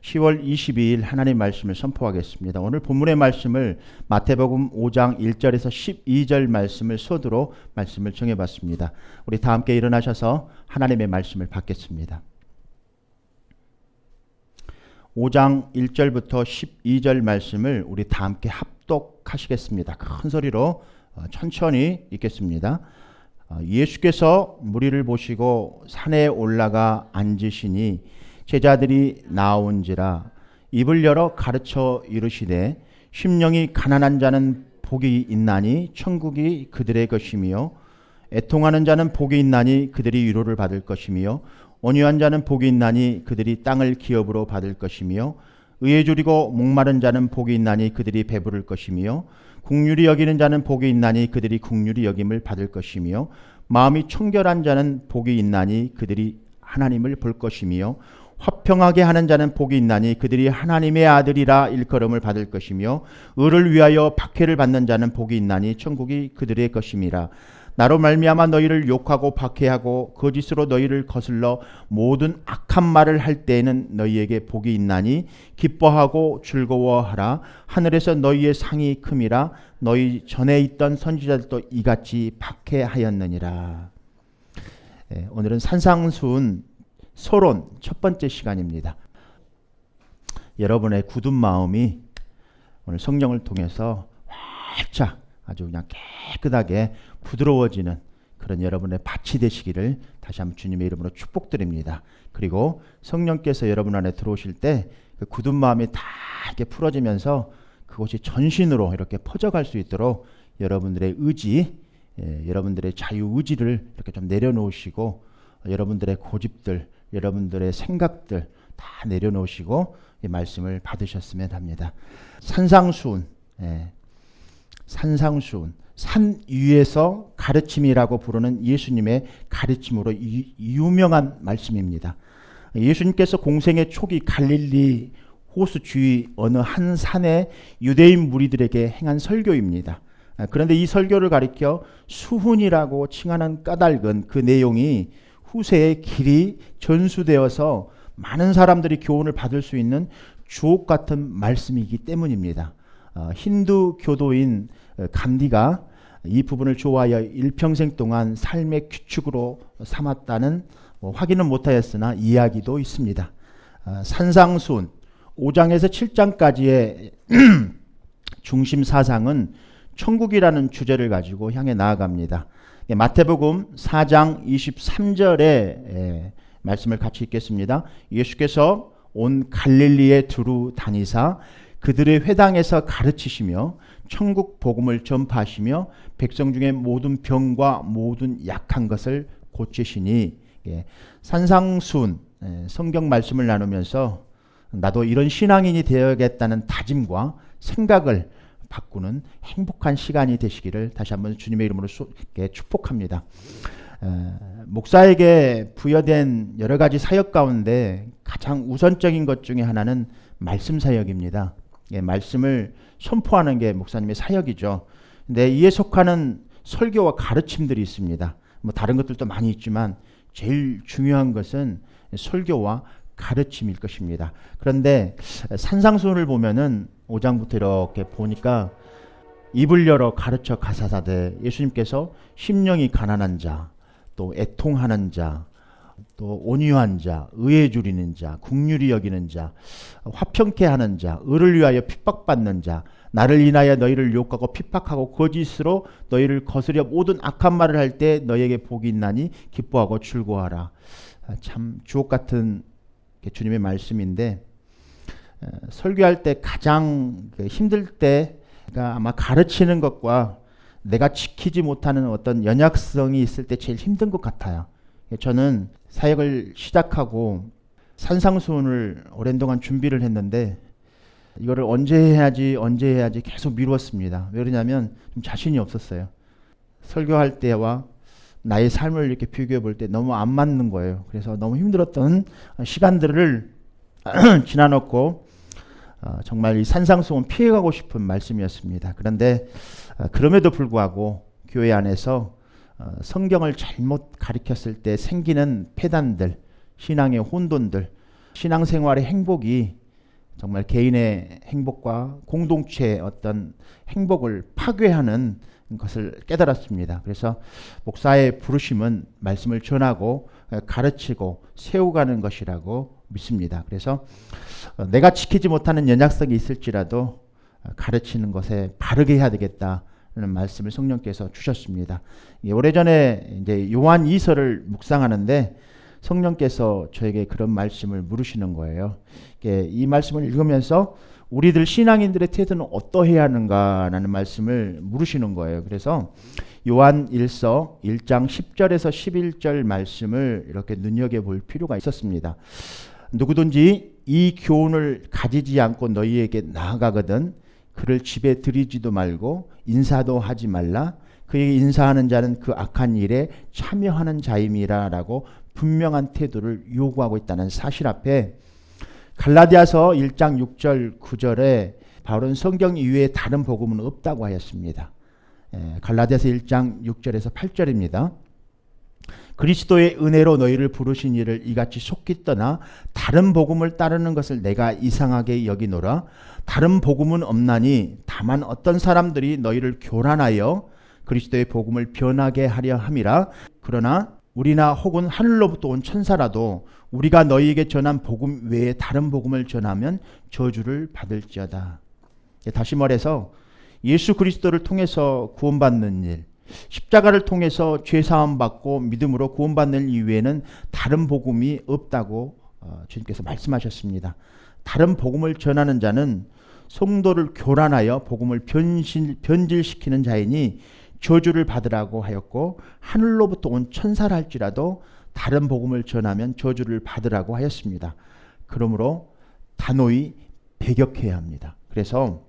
10월 22일 하나님 말씀을 선포하겠습니다. 오늘 본문의 말씀을 마태복음 5장 1절에서 12절 말씀을 소두로 말씀을 정해봤습니다. 우리 다 함께 일어나셔서 하나님의 말씀을 받겠습니다. 5장 1절부터 12절 말씀을 우리 다 함께 합독하시겠습니다. 큰 소리로 천천히 읽겠습니다. 예수께서 무리를 보시고 산에 올라가 앉으시니 제자들이 나온지라 입을 열어 가르쳐 이르시되 심령이 가난한 자는 복이 있나니 천국이 그들의 것이며 애통하는 자는 복이 있나니 그들이 위로를 받을 것이며 온유한 자는 복이 있나니 그들이 땅을 기업으로 받을 것이며 의에 줄이고 목마른 자는 복이 있나니 그들이 배부를 것이며 긍휼히 여기는 자는 복이 있나니 그들이 긍휼히 여김을 받을 것이며 마음이 청결한 자는 복이 있나니 그들이 하나님을 볼 것이며 화평하게 하는 자는 복이 있나니 그들이 하나님의 아들이라 일컬음을 받을 것이며 의를 위하여 박해를 받는 자는 복이 있나니 천국이 그들의 것임이라. 나로 말미암아 너희를 욕하고 박해하고 거짓으로 너희를 거슬러 모든 악한 말을 할 때에는 너희에게 복이 있나니 기뻐하고 즐거워하라. 하늘에서 너희의 상이 큼이라. 너희 전에 있던 선지자들도 이같이 박해하였느니라. 오늘은 산상수훈 서론 첫 번째 시간입니다. 여러분의 굳은 마음이 오늘 성령을 통해서 활짝 아주 그냥 깨끗하게 부드러워지는 그런 여러분의 밭이 되시기를 다시 한번 주님의 이름으로 축복드립니다. 그리고 성령께서 여러분 안에 들어오실 때 그 굳은 마음이 다 이렇게 풀어지면서 그것이 전신으로 이렇게 퍼져갈 수 있도록 여러분들의 의지, 여러분들의 자유의지를 이렇게 좀 내려놓으시고 여러분들의 고집들, 여러분들의 생각들 다 내려놓으시고 이 말씀을 받으셨으면 합니다. 산상수훈, 산상수훈, 산 위에서 가르침이라고 부르는 예수님의 가르침으로 유명한 말씀입니다. 예수님께서 공생의 초기 갈릴리 호수 주위 어느 한 산에 유대인 무리들에게 행한 설교입니다. 그런데 이 설교를 가리켜 수훈이라고 칭하는 까닭은 그 내용이 후세에 길이 전수되어서 많은 사람들이 교훈을 받을 수 있는 주옥 같은 말씀이기 때문입니다. 힌두 교도인 간디가 이 부분을 좋아하여 일평생 동안 삶의 규칙으로 삼았다는 확인은 못하였으나 이야기도 있습니다. 산상수훈 5장에서 7장까지의 중심 사상은 천국이라는 주제를 가지고 향해 나아갑니다. 마태복음 4장 23절의 말씀을 같이 읽겠습니다. 예수께서 온 갈릴리에 두루 다니사 그들의 회당에서 가르치시며 천국 복음을 전파하시며 백성 중에 모든 병과 모든 약한 것을 고치시니. 산상수훈 성경 말씀을 나누면서 나도 이런 신앙인이 되어야겠다는 다짐과 생각을 바꾸는 행복한 시간이 되시기를 다시 한번 주님의 이름으로 축복합니다. 목사에게 부여된 여러 가지 사역 가운데 가장 우선적인 것 중에 하나는 말씀 사역입니다. 말씀을 선포하는 게 목사님의 사역이죠. 근데 이에 속하는 설교와 가르침들이 있습니다. 다른 것들도 많이 있지만 제일 중요한 것은 설교와 가르침일 것입니다. 그런데 산상수훈을 보면은 5장부터 이렇게 보니까 입을 열어 가르쳐 가사사대 예수님께서 심령이 가난한 자, 또 애통하는 자, 또 온유한 자, 의에 줄이는 자, 긍휼히 여기는 자, 화평케 하는 자, 의를 위하여 핍박받는 자, 나를 인하여 너희를 욕하고 핍박하고 거짓으로 너희를 거스려 모든 악한 말을 할 때 너희에게 복이 있나니 기뻐하고 즐거워하라. 참 주옥 같은 주님의 말씀인데 설교할 때 가장 힘들 때가 아마 가르치는 것과 내가 지키지 못하는 어떤 연약성이 있을 때 제일 힘든 것 같아요. 저는 사역을 시작하고 산상수훈을 오랜 동안 준비를 했는데 이거를 언제 해야지 계속 미루었습니다. 왜 그러냐면 좀 자신이 없었어요. 설교할 때와 나의 삶을 이렇게 비교해 볼 때 너무 안 맞는 거예요. 그래서 너무 힘들었던 시간들을 지나놓고 정말 이 산상수훈 피해가고 싶은 말씀이었습니다. 그런데 그럼에도 불구하고 교회 안에서 성경을 잘못 가르쳤을 때 생기는 폐단들, 신앙의 혼돈들, 신앙생활의 행복이 정말 개인의 행복과 공동체의 어떤 행복을 파괴하는 것을 깨달았습니다. 그래서 목사의 부르심은 말씀을 전하고 가르치고 세워가는 것이라고 믿습니다. 그래서 내가 지키지 못하는 연약성이 있을지라도 가르치는 것에 바르게 해야 되겠다는 말씀을 성령께서 주셨습니다. 오래전에 이제 요한 2서를 묵상하는데 성령께서 저에게 그런 말씀을 물으시는 거예요. 이 말씀을 읽으면서 우리들 신앙인들의 태도는 어떠해야 하는가라는 말씀을 물으시는 거예요. 그래서 요한 1서 1장 10절에서 11절 말씀을 이렇게 눈여겨볼 필요가 있었습니다. 누구든지 이 교훈을 가지지 않고 너희에게 나아가거든 그를 집에 들이지도 말고 인사도 하지 말라. 그에게 인사하는 자는 그 악한 일에 참여하는 자임이라 라고 분명한 태도를 요구하고 있다는 사실 앞에 갈라디아서 1장 6절 9절에 바울은 성경 이외에 다른 복음은 없다고 하였습니다. 갈라디아서 1장 6절에서 8절입니다. 그리스도의 은혜로 너희를 부르신 이를 이같이 속기 떠나 다른 복음을 따르는 것을 내가 이상하게 여기노라. 다른 복음은 없나니 다만 어떤 사람들이 너희를 교란하여 그리스도의 복음을 변하게 하려 함이라. 그러나 우리나 혹은 하늘로부터 온 천사라도 우리가 너희에게 전한 복음 외에 다른 복음을 전하면 저주를 받을지어다. 다시 말해서 예수 그리스도를 통해서 구원받는 일, 십자가를 통해서 죄사함 받고 믿음으로 구원받는 일 이외에는 다른 복음이 없다고 주님께서 말씀하셨습니다. 다른 복음을 전하는 자는 성도를 교란하여 복음을 변질시키는 자이니 저주를 받으라고 하였고 하늘로부터 온 천사라 할지라도 다른 복음을 전하면 저주를 받으라고 하였습니다. 그러므로 단호히 배격해야 합니다. 그래서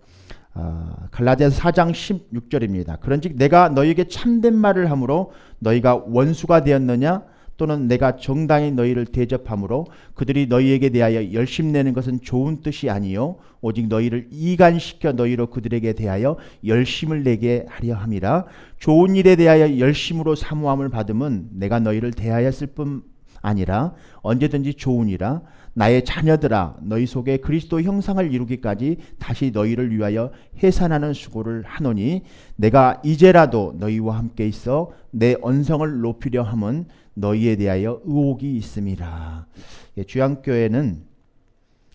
갈라디아서 4장 16절입니다. 그런즉 내가 너희에게 참된 말을 함으로 너희가 원수가 되었느냐 또는 내가 정당히 너희를 대접함으로 그들이 너희에게 대하여 열심내는 것은 좋은 뜻이 아니요 오직 너희를 이간시켜 너희로 그들에게 대하여 열심을 내게 하려 함이라. 좋은 일에 대하여 열심으로 사모함을 받음은 내가 너희를 대하였을 뿐 아니라 언제든지 좋으니라. 나의 자녀들아 너희 속에 그리스도 형상을 이루기까지 다시 너희를 위하여 해산하는 수고를 하노니 내가 이제라도 너희와 함께 있어 내 언성을 높이려 함은 너희에 대하여 의혹이 있음이라. 주양교회는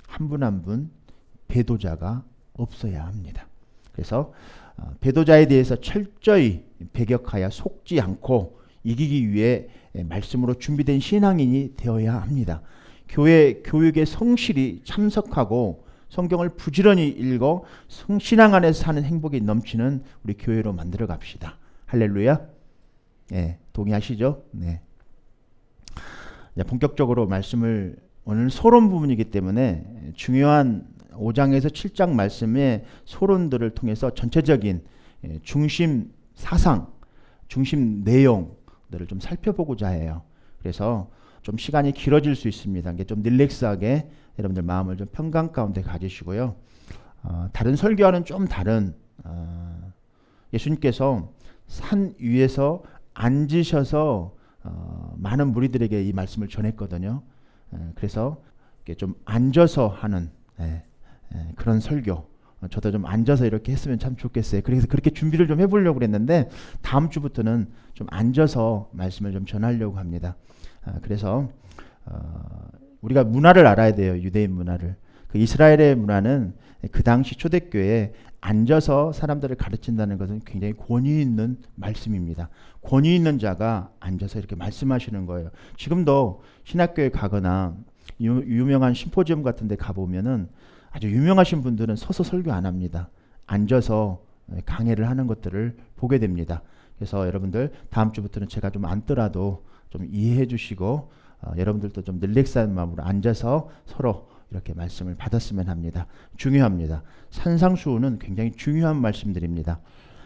한 분 한 분 배도자가 없어야 합니다. 그래서 배도자에 대해서 철저히 배격하여 속지 않고 이기기 위해 말씀으로 준비된 신앙인이 되어야 합니다. 교회 교육에 성실히 참석하고 성경을 부지런히 읽어 신앙 안에서 사는 행복이 넘치는 우리 교회로 만들어 갑시다. 할렐루야. 네, 동의하시죠? 네. 본격적으로 말씀을 오늘 소론 부분이기 때문에 중요한 5장에서 7장 말씀의 소론들을 통해서 전체적인 중심 사상, 중심 내용들을 좀 살펴보고자 해요. 그래서 좀 시간이 길어질 수 있습니다. 이게 좀 릴렉스하게 여러분들 마음을 좀 평강 가운데 가지시고요. 다른 설교와는 좀 다른 예수님께서 산 위에서 앉으셔서 많은 무리들에게 이 말씀을 전했거든요. 그래서 좀 앉아서 하는 그런 설교. 저도 좀 앉아서 이렇게 했으면 참 좋겠어요. 그래서 그렇게 준비를 좀 해보려고 그랬는데 다음 주부터는 좀 앉아서 말씀을 좀 전하려고 합니다. 그래서 우리가 문화를 알아야 돼요. 유대인 문화를. 그 이스라엘의 문화는 그 당시 초대교회에 앉아서 사람들을 가르친다는 것은 굉장히 권위 있는 말씀입니다. 권위 있는 자가 앉아서 이렇게 말씀하시는 거예요. 지금도 신학교에 가거나 유명한 심포지엄 같은 데 가보면은 아주 유명하신 분들은 서서 설교 안 합니다. 앉아서 강해를 하는 것들을 보게 됩니다. 그래서 여러분들 다음 주부터는 제가 좀 앉더라도 좀 이해해 주시고 여러분들도 좀 릴렉스한 마음으로 앉아서 서로 이렇게 말씀을 받았으면 합니다. 중요합니다. 산상수훈은 굉장히 중요한 말씀들입니다.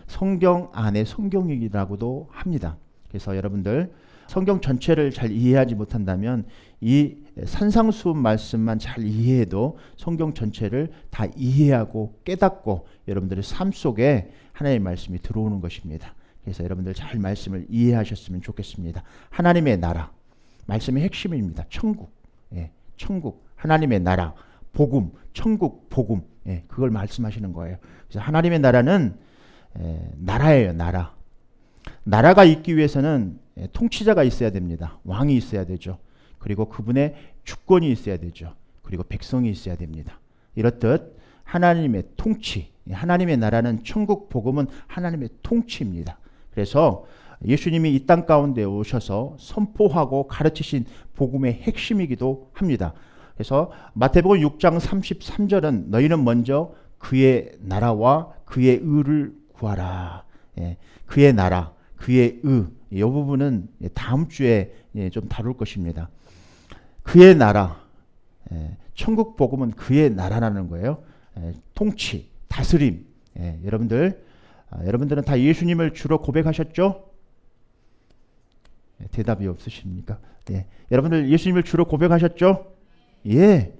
성경 안에 성경이라고도 합니다. 그래서 여러분들 성경 전체를 잘 이해하지 못한다면 이 산상수훈 말씀만 잘 이해해도 성경 전체를 다 이해하고 깨닫고 여러분들의 삶 속에 하나님의 말씀이 들어오는 것입니다. 그래서 여러분들 잘 말씀을 이해하셨으면 좋겠습니다. 하나님의 나라, 말씀의 핵심입니다. 천국, 천국. 하나님의 나라, 복음, 천국 복음, 그걸 말씀하시는 거예요. 그래서 하나님의 나라는 나라예요, 나라. 나라가 있기 위해서는 통치자가 있어야 됩니다. 왕이 있어야 되죠. 그리고 그분의 주권이 있어야 되죠. 그리고 백성이 있어야 됩니다. 이렇듯 하나님의 통치, 하나님의 나라는 천국 복음은 하나님의 통치입니다. 그래서 예수님이 이 땅 가운데 오셔서 선포하고 가르치신 복음의 핵심이기도 합니다. 그래서 마태복음 6장 33절은 너희는 먼저 그의 나라와 그의 의를 구하라. 그의 나라, 그의 의, 이 부분은 다음 주에 좀 다룰 것입니다. 그의 나라, 천국 복음은 그의 나라라는 거예요. 통치, 다스림. 여러분들은 다 예수님을 주로 고백하셨죠? 대답이 없으십니까? 여러분들 예수님을 주로 고백하셨죠? 예.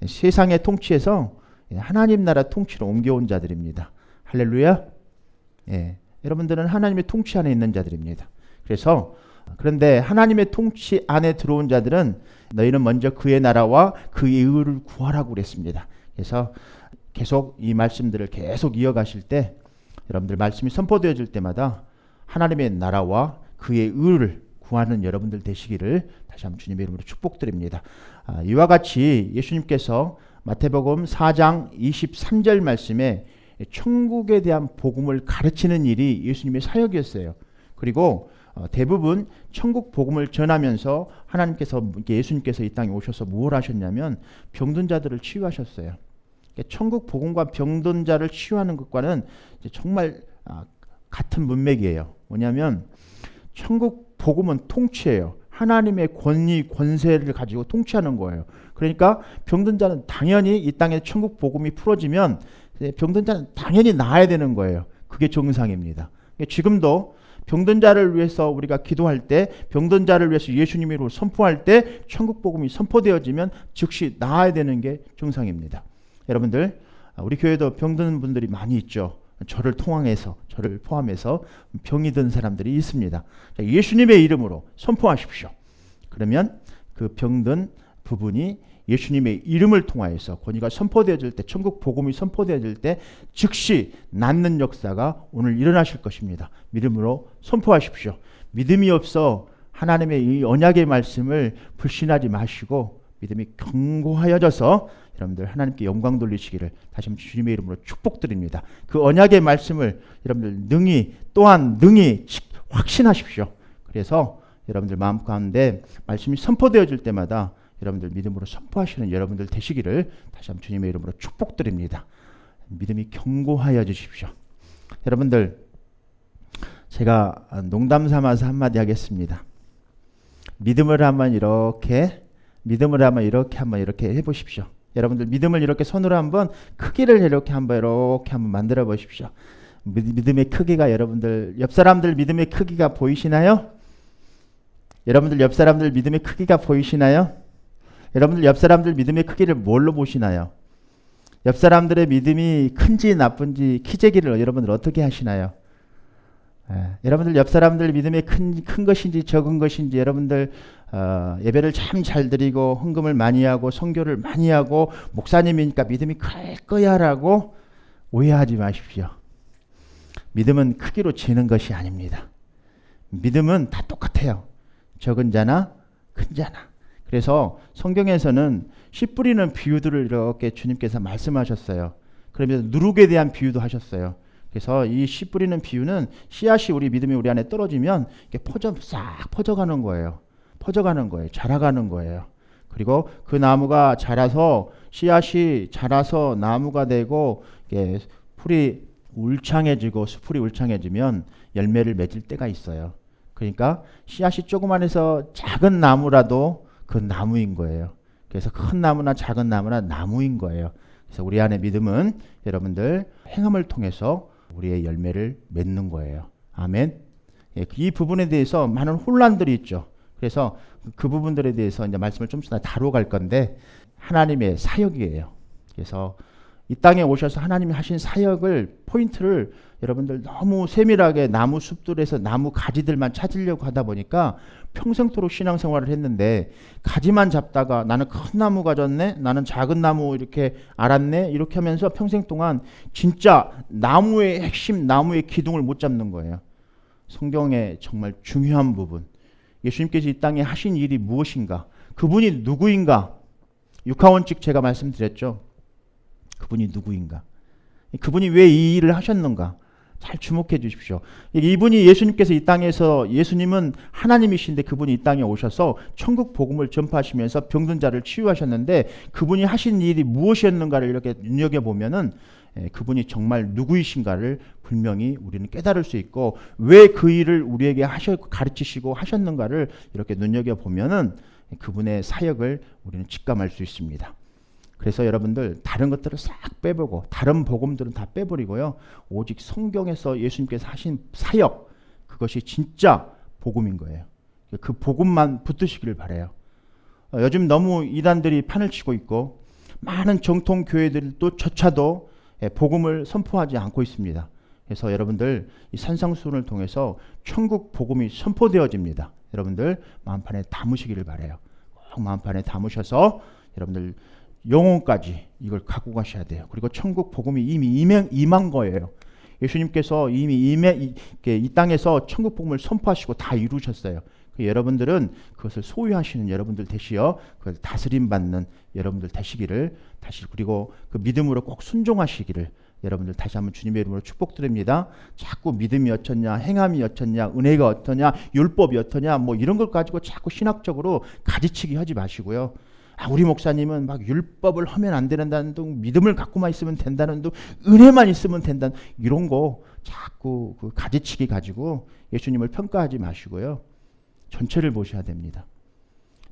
세상의 통치에서 하나님 나라 통치로 옮겨온 자들입니다. 할렐루야. 여러분들은 하나님의 통치 안에 있는 자들입니다. 그런데 하나님의 통치 안에 들어온 자들은 너희는 먼저 그의 나라와 그의 의를 구하라고 그랬습니다. 그래서 계속 이 말씀들을 계속 이어가실 때 여러분들 말씀이 선포되어질 때마다 하나님의 나라와 그의 의를 구하는 여러분들 되시기를 다시 한번 주님의 이름으로 축복드립니다. 이와 같이 예수님께서 마태복음 4장 23절 말씀에 천국에 대한 복음을 가르치는 일이 예수님의 사역이었어요. 그리고 대부분 천국 복음을 전하면서 예수님께서 이 땅에 오셔서 무엇을 하셨냐면 병든 자들을 치유하셨어요. 천국 복음과 병든 자를 치유하는 것과는 정말 같은 문맥이에요. 뭐냐면 천국 복음은 통치예요. 하나님의 권위, 권세를 가지고 통치하는 거예요. 그러니까 병든 자는 당연히 이 땅에 천국 복음이 풀어지면 병든 자는 당연히 나아야 되는 거예요. 그게 정상입니다. 지금도 병든 자를 위해서 우리가 기도할 때, 병든 자를 위해서 예수님으로 선포할 때 천국 복음이 선포되어지면 즉시 나아야 되는 게 정상입니다. 여러분들, 우리 교회도 병든 분들이 많이 있죠. 저를 포함해서 병이 든 사람들이 있습니다. 예수님의 이름으로 선포하십시오. 그러면 그 병든 부분이 예수님의 이름을 통하여서 권위가 선포되어질 때, 천국 복음이 선포되어질 때 즉시 낫는 역사가 오늘 일어나실 것입니다. 믿음으로 선포하십시오. 믿음이 없어 하나님의 이 언약의 말씀을 불신하지 마시고 믿음이 견고하여져서 여러분들 하나님께 영광 돌리시기를 다시 한번 주님의 이름으로 축복드립니다. 그 언약의 말씀을 여러분들 능히 확신하십시오. 그래서 여러분들 마음 가운데 말씀이 선포되어질 때마다 여러분들 믿음으로 선포하시는 여러분들 되시기를 다시 한번 주님의 이름으로 축복드립니다. 믿음이 견고하여 주십시오. 여러분들, 제가 농담 삼아서 한마디 하겠습니다. 믿음을 한번 이렇게 해보십시오. 여러분들 믿음을 이렇게 손으로 한번 크기를 이렇게 한번 만들어 보십시오. 믿음의 크기가 여러분들 옆 사람들 믿음의 크기가 보이시나요? 여러분들 옆 사람들 믿음의 크기가 보이시나요? 여러분들 옆 사람들 믿음의 크기를 뭘로 보시나요? 옆 사람들의 믿음이 큰지 나쁜지 키재기를 여러분들 어떻게 하시나요? 여러분들 옆 사람들 믿음이 큰 것인지 적은 것인지 여러분들 예배를 참 잘 드리고 헌금을 많이 하고 선교를 많이 하고 목사님이니까 믿음이 클 거야 라고 오해하지 마십시오. 믿음은 크기로 재는 것이 아닙니다. 믿음은 다 똑같아요. 적은 자나 큰 자나. 그래서 성경에서는 씨 뿌리는 비유들을 이렇게 주님께서 말씀하셨어요. 그러면서 누룩에 대한 비유도 하셨어요. 그래서 이 씨 뿌리는 비유는 씨앗이 믿음이 우리 안에 떨어지면 이렇게 싹 퍼져가는 거예요. 자라가는 거예요. 그리고 그 나무가 자라서 씨앗이 자라서 나무가 되고 이게 풀이 울창해지고 수풀이 울창해지면 열매를 맺을 때가 있어요. 그러니까 씨앗이 조그만해서 작은 나무라도 그 나무인 거예요. 그래서 큰 나무나 작은 나무나 나무인 거예요. 그래서 우리 안에 믿음은 여러분들 행함을 통해서 우리의 열매를 맺는 거예요. 아멘. 이 부분에 대해서 많은 혼란들이 있죠. 그래서 그 부분들에 대해서 이제 말씀을 좀 더 다루어 갈 건데 하나님의 사역이에요. 그래서 이 땅에 오셔서 하나님이 하신 사역을 포인트를 여러분들 너무 세밀하게 나무 숲들에서 나무 가지들만 찾으려고 하다 보니까 평생토록 신앙생활을 했는데 가지만 잡다가 나는 큰 나무 가졌네, 나는 작은 나무 이렇게 알았네, 이렇게 하면서 평생 동안 진짜 나무의 핵심, 나무의 기둥을 못 잡는 거예요. 성경의 정말 중요한 부분, 예수님께서 이 땅에 하신 일이 무엇인가, 그분이 누구인가, 육하원칙 제가 말씀드렸죠. 그분이 누구인가, 그분이 왜 이 일을 하셨는가 잘 주목해 주십시오. 이분이 예수님께서 이 땅에서, 예수님은 하나님이신데 그분이 이 땅에 오셔서 천국 복음을 전파하시면서 병든 자를 치유하셨는데 그분이 하신 일이 무엇이었는가를 이렇게 눈여겨보면은 그분이 정말 누구이신가를 분명히 우리는 깨달을 수 있고, 왜 그 일을 우리에게 가르치시고 하셨는가를 이렇게 눈여겨보면은 그분의 사역을 우리는 직감할 수 있습니다. 그래서 여러분들 다른 것들을 싹 빼보고 다른 복음들은 다 빼버리고요, 오직 성경에서 예수님께서 하신 사역, 그것이 진짜 복음인 거예요. 그 복음만 붙드시기를 바라요. 요즘 너무 이단들이 판을 치고 있고 많은 정통 교회들도 저차도 복음을 선포하지 않고 있습니다. 그래서 여러분들 이 산상수훈을 통해서 천국 복음이 선포되어집니다. 여러분들 마음판에 담으시기를 바라요. 꼭 마음판에 담으셔서 여러분들 영혼까지 이걸 갖고 가셔야 돼요. 그리고 천국 복음이 이미 임한 거예요. 예수님께서 이미 이 땅에서 천국 복음을 선포하시고 다 이루셨어요. 여러분들은 그것을 소유하시는 여러분들 되시어 그걸 다스림 받는 여러분들 되시기를, 다시 그리고 그 믿음으로 꼭 순종하시기를 여러분들 다시 한번 주님의 이름으로 축복드립니다. 자꾸 믿음이 어쩌냐, 행함이 어쩌냐, 은혜가 어떠냐, 율법이 어떠냐, 뭐 이런 걸 가지고 자꾸 신학적으로 가지치기 하지 마시고요. 우리 목사님은 막 율법을 하면 안 된다는 둥, 믿음을 갖고만 있으면 된다는 둥, 은혜만 있으면 된다는, 이런 거 자꾸 그 가지치기 가지고 예수님을 평가하지 마시고요. 전체를 보셔야 됩니다.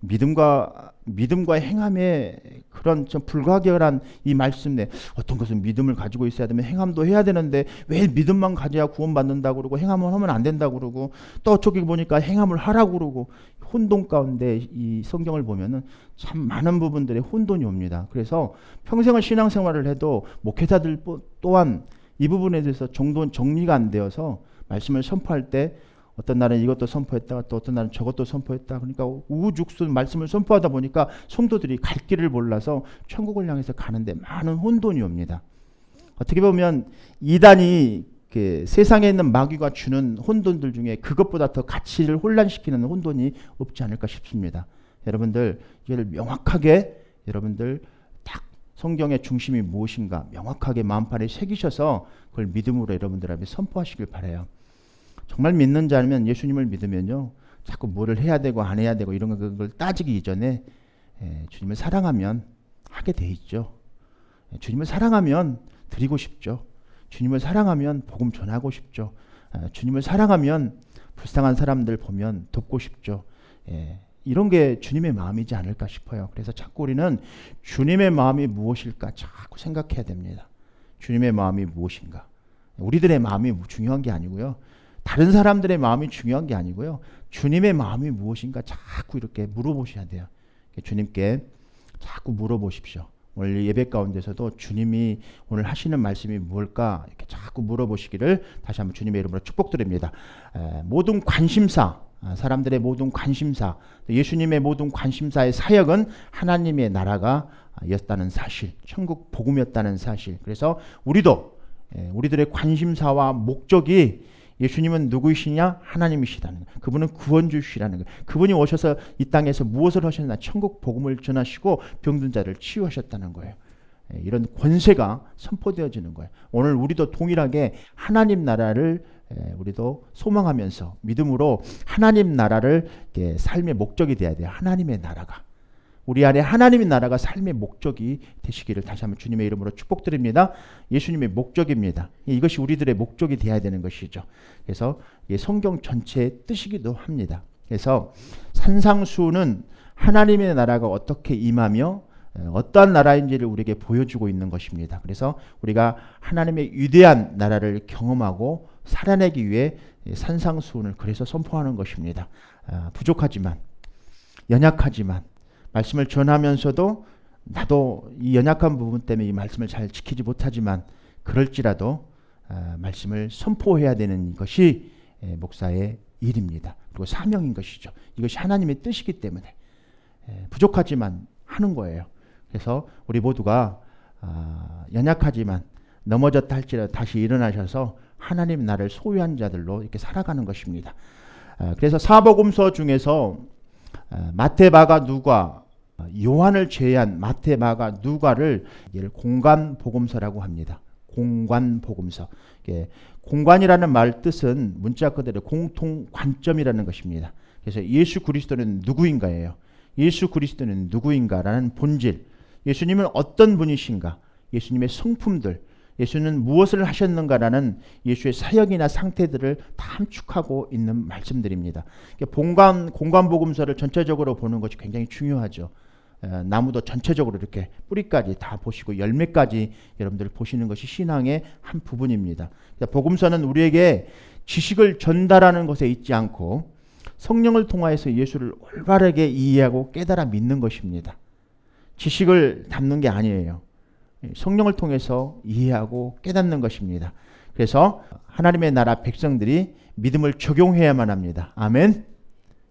믿음과 행함의 그런 좀 불가결한 이 말씀 내, 어떤 것은 믿음을 가지고 있어야 되면 행함도 해야 되는데 왜 믿음만 가져야 구원받는다고 그러고 행함을 하면 안 된다고 그러고, 또 저기 보니까 행함을 하라고 그러고, 혼돈 가운데 이 성경을 보면은 참 많은 부분들에 혼돈이 옵니다. 그래서 평생을 신앙생활을 해도 목회자들 또한 이 부분에 대해서 정리가 안 되어서 말씀을 선포할 때 어떤 날은 이것도 선포했다가 또 어떤 날은 저것도 선포했다. 그러니까 우후죽순 말씀을 선포하다 보니까 성도들이 갈 길을 몰라서 천국을 향해서 가는데 많은 혼돈이 옵니다. 어떻게 보면 이단이 그 세상에 있는 마귀가 주는 혼돈들 중에 그것보다 더 가치를 혼란시키는 혼돈이 없지 않을까 싶습니다. 여러분들 이를 명확하게, 여러분들 딱 성경의 중심이 무엇인가 명확하게 마음판에 새기셔서 그걸 믿음으로 여러분들 앞에 선포하시길 바라요. 정말 믿는 자면, 예수님을 믿으면요, 자꾸 뭐를 해야 되고 안 해야 되고 이런 걸 따지기 이전에 주님을 사랑하면 하게 돼 있죠. 주님을 사랑하면 드리고 싶죠. 주님을 사랑하면 복음 전하고 싶죠. 주님을 사랑하면 불쌍한 사람들 보면 돕고 싶죠. 이런 게 주님의 마음이지 않을까 싶어요. 그래서 자꾸 우리는 주님의 마음이 무엇일까 자꾸 생각해야 됩니다. 주님의 마음이 무엇인가. 우리들의 마음이 중요한 게 아니고요. 다른 사람들의 마음이 중요한 게 아니고요. 주님의 마음이 무엇인가 자꾸 이렇게 물어보셔야 돼요. 주님께 자꾸 물어보십시오. 오늘 예배 가운데서도 주님이 오늘 하시는 말씀이 뭘까 이렇게 자꾸 물어보시기를 다시 한번 주님의 이름으로 축복드립니다. 모든 관심사, 사람들의 모든 관심사, 예수님의 모든 관심사의 사역은 하나님의 나라가 였다는 사실, 천국 복음이었다는 사실. 그래서 우리도 우리들의 관심사와 목적이 예수님은 누구이시냐? 하나님이시다는 거. 그분은 구원주시라는 거. 그분이 오셔서 이 땅에서 무엇을 하셨나? 천국 복음을 전하시고 병든 자를 치유하셨다는 거예요. 이런 권세가 선포되어지는 거예요. 오늘 우리도 동일하게 하나님 나라를 우리도 소망하면서 믿음으로 하나님 나라를 삶의 목적이 돼야 돼요. 하나님의 나라가. 우리 안에 하나님의 나라가 삶의 목적이 되시기를 다시 한번 주님의 이름으로 축복드립니다. 예수님의 목적입니다. 이것이 우리들의 목적이 되어야 되는 것이죠. 그래서 성경 전체의 뜻이기도 합니다. 그래서 산상수훈은 하나님의 나라가 어떻게 임하며 어떠한 나라인지를 우리에게 보여주고 있는 것입니다. 그래서 우리가 하나님의 위대한 나라를 경험하고 살아내기 위해 산상수훈을 그래서 선포하는 것입니다. 부족하지만, 연약하지만 말씀을 전하면서도 나도 이 연약한 부분 때문에 이 말씀을 잘 지키지 못하지만 그럴지라도 말씀을 선포해야 되는 것이 목사의 일입니다. 그리고 사명인 것이죠. 이것이 하나님의 뜻이기 때문에 부족하지만 하는 거예요. 그래서 우리 모두가 연약하지만 넘어졌다 할지라도 다시 일어나셔서 하나님 나라를 소유한 자들로 이렇게 살아가는 것입니다. 그래서 사복음서 중에서 마태, 마가, 누가, 요한을 제외한 마태, 마가, 누가를 공관복음서라고 합니다. 공관복음서. 공관이라는 말 뜻은 문자 그대로 공통 관점이라는 것입니다. 그래서 예수 그리스도는 누구인가예요. 예수 그리스도는 누구인가라는 본질, 예수님은 어떤 분이신가, 예수님의 성품들, 예수는 무엇을 하셨는가라는 예수의 사역이나 상태들을 다 함축하고 있는 말씀들입니다. 공관복음서를 전체적으로 보는 것이 굉장히 중요하죠. 나무도 전체적으로 이렇게 뿌리까지 다 보시고 열매까지 여러분들 보시는 것이 신앙의 한 부분입니다. 복음서는 우리에게 지식을 전달하는 것에 있지 않고 성령을 통하여서 예수를 올바르게 이해하고 깨달아 믿는 것입니다. 지식을 담는 게 아니에요. 성령을 통해서 이해하고 깨닫는 것입니다. 그래서 하나님의 나라 백성들이 믿음을 적용해야만 합니다. 아멘.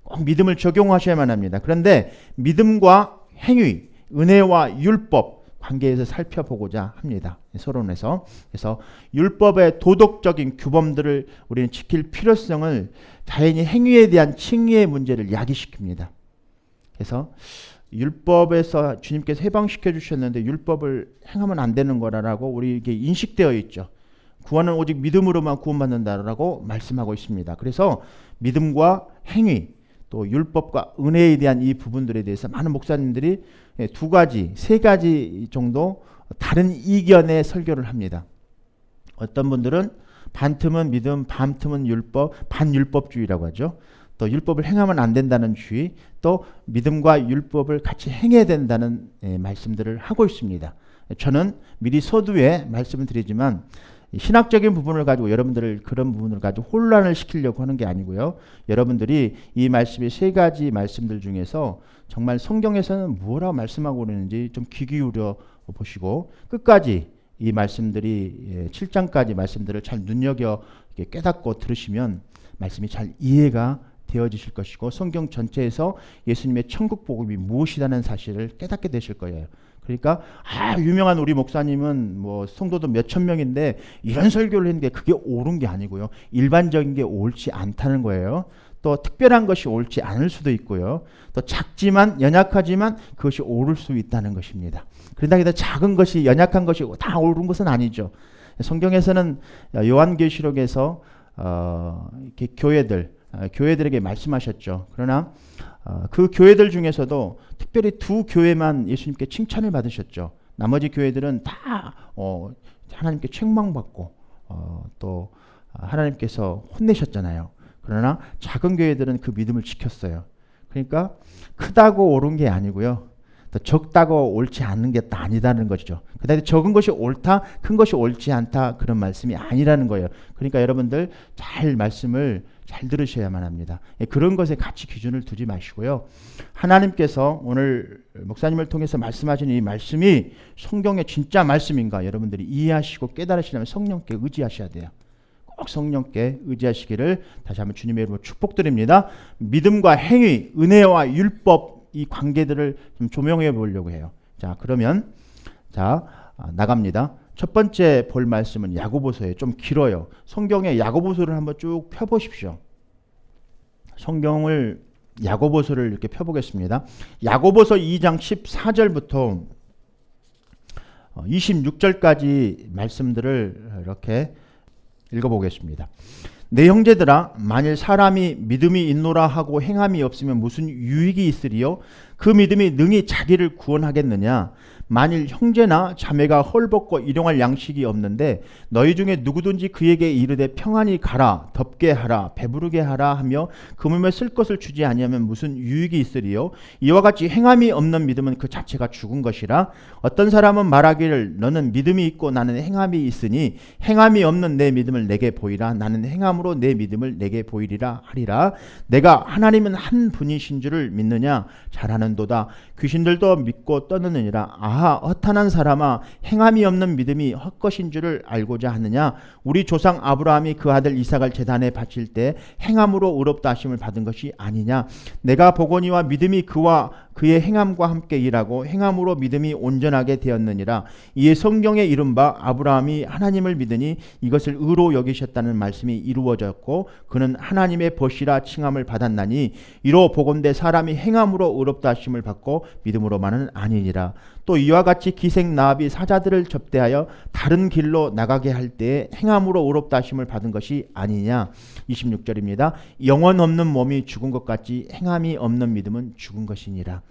꼭 믿음을 적용하셔야만 합니다. 그런데 믿음과 행위, 은혜와 율법 관계에서 살펴보고자 합니다. 서론에서. 그래서 율법의 도덕적인 규범들을 우리는 지킬 필요성을 자연히 행위에 대한 칭의의 문제를 야기시킵니다. 그래서 율법에서 주님께서 해방시켜 주셨는데 율법을 행하면 안 되는 거라고 우리에게 인식되어 있죠. 구원은 오직 믿음으로만 구원받는다라고 말씀하고 있습니다. 그래서 믿음과 행위, 또 율법과 은혜에 대한 이 부분들에 대해서 많은 목사님들이 두 가지, 세 가지 정도 다른 이견의 설교를 합니다. 어떤 분들은 반틈은 믿음, 반틈은 율법, 반율법주의라고 하죠. 또 율법을 행하면 안 된다는 주의, 또 믿음과 율법을 같이 행해야 된다는 말씀들을 하고 있습니다. 저는 미리 서두에 말씀을 드리지만 신학적인 부분을 가지고 여러분들을 그런 부분을 가지고 혼란을 시키려고 하는 게 아니고요. 여러분들이 이 말씀의 세 가지 말씀들 중에서 정말 성경에서는 뭐라고 말씀하고 있는지 좀 귀 기울여 보시고 끝까지 이 말씀들이 7장까지 말씀들을 잘 눈여겨 깨닫고 들으시면 말씀이 잘 이해가 되어지실 것이고 성경 전체에서 예수님의 천국 복음이 무엇이라는 사실을 깨닫게 되실 거예요. 그러니까 유명한 우리 목사님은 뭐 성도도 몇천 명인데 이런 설교를 했는데 그게 옳은 게 아니고요. 일반적인 게 옳지 않다는 거예요. 또 특별한 것이 옳지 않을 수도 있고요. 또 작지만 연약하지만 그것이 옳을 수 있다는 것입니다. 그러다 보니 작은 것이 연약한 것이 다 옳은 것은 아니죠. 성경에서는 요한계시록에서 이렇게 교회들에게 말씀하셨죠. 그러나 그 교회들 중에서도 특별히 두 교회만 예수님께 칭찬을 받으셨죠. 나머지 교회들은 다 하나님께 책망받고 또 하나님께서 혼내셨잖아요. 그러나 작은 교회들은 그 믿음을 지켰어요. 그러니까 크다고 옳은 게 아니고요. 또 적다고 옳지 않는 게 아니다는 것이죠. 그다음에 적은 것이 옳다, 큰 것이 옳지 않다 그런 말씀이 아니라는 거예요. 그러니까 여러분들 잘 말씀을 잘 들으셔야만 합니다. 그런 것에 같이 기준을 두지 마시고요. 하나님께서 오늘 목사님을 통해서 말씀하신 이 말씀이 성경의 진짜 말씀인가 여러분들이 이해하시고 깨달으시려면 성령께 의지하셔야 돼요. 꼭 성령께 의지하시기를 다시 한번 주님의 이름으로 축복드립니다. 믿음과 행위, 은혜와 율법 이 관계들을 좀 조명해 보려고 해요. 자, 그러면 나갑니다. 첫 번째 볼 말씀은 야고보서예요. 좀 길어요. 성경의 야고보서를 한번 쭉 펴보십시오. 성경을 야고보서를 이렇게 펴보겠습니다. 야고보서 2장 14절부터 26절까지 말씀들을 이렇게 읽어보겠습니다. 내 형제들아 만일 사람이 믿음이 있노라 하고 행함이 없으면 무슨 유익이 있으리요? 그 믿음이 능히 자기를 구원하겠느냐? 만일 형제나 자매가 헐벗고 일용할 양식이 없는데 너희 중에 누구든지 그에게 이르되 평안히 가라, 덥게 하라, 배부르게 하라 하며 그 몸에 쓸 것을 주지 아니하면 무슨 유익이 있으리요? 이와 같이 행함이 없는 믿음은 그 자체가 죽은 것이라. 어떤 사람은 말하기를 너는 믿음이 있고 나는 행함이 있으니 행함이 없는 내 믿음을 내게 보이라. 나는 행함으로 내 믿음을 내게 보이리라 하리라. 내가 하나님은 한 분이신 줄을 믿느냐? 잘하는도다. 귀신들도 믿고 떠느니라. 아하, 허탄한 사람아, 행함이 없는 믿음이 헛것인 줄을 알고자 하느냐? 우리 조상 아브라함이 그 아들 이삭을 제단에 바칠 때 행함으로 의롭다 하심을 받은 것이 아니냐? 내가 보거니와 믿음이 그와 그의 행함과 함께 일하고 행함으로 믿음이 온전하게 되었느니라. 이에 성경에 이른 바 아브라함이 하나님을 믿으니 이것을 의로 여기셨다는 말씀이 이루어졌고 그는 하나님의 벗이라 칭함을 받았나니 이로 보건대 사람이 행함으로 의롭다 하심을 받고 믿음으로만은 아니니라. 또 이와 같이 기생 나합이 사자들을 접대하여 다른 길로 나가게 할 때에 행함으로 의롭다 하심을 받은 것이 아니냐. 26절입니다. 영혼 없는 몸이 죽은 것 같이 행함이 없는 믿음은 죽은 것이니라.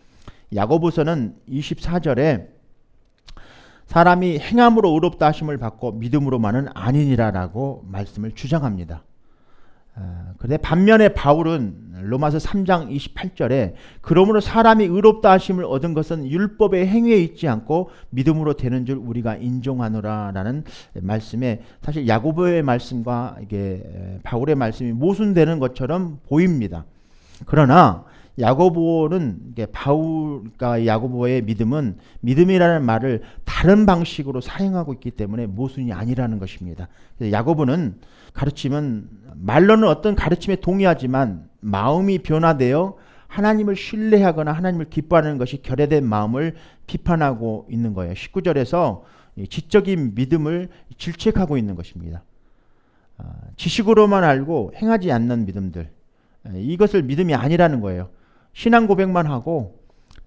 야고보서는 24절에 사람이 행함으로 의롭다 하심을 받고 믿음으로만은 아니니라라고 말씀을 주장합니다. 그런데 반면에 바울은 로마서 3장 28절에 그러므로 사람이 의롭다 하심을 얻은 것은 율법의 행위에 있지 않고 믿음으로 되는 줄 우리가 인정하노라라는 말씀에 사실 야고보의 말씀과 이게 바울의 말씀이 모순되는 것처럼 보입니다. 그러나 야고보는 바울과 야고보의 믿음은 믿음이라는 말을 다른 방식으로 사용하고 있기 때문에 모순이 아니라는 것입니다. 야고보는 가르침은 말로는 어떤 가르침에 동의하지만 마음이 변화되어 하나님을 신뢰하거나 하나님을 기뻐하는 것이 결여된 마음을 비판하고 있는 거예요. 19절에서 지적인 믿음을 질책하고 있는 것입니다. 지식으로만 알고 행하지 않는 믿음들, 이것을 믿음이 아니라는 거예요. 신앙 고백만 하고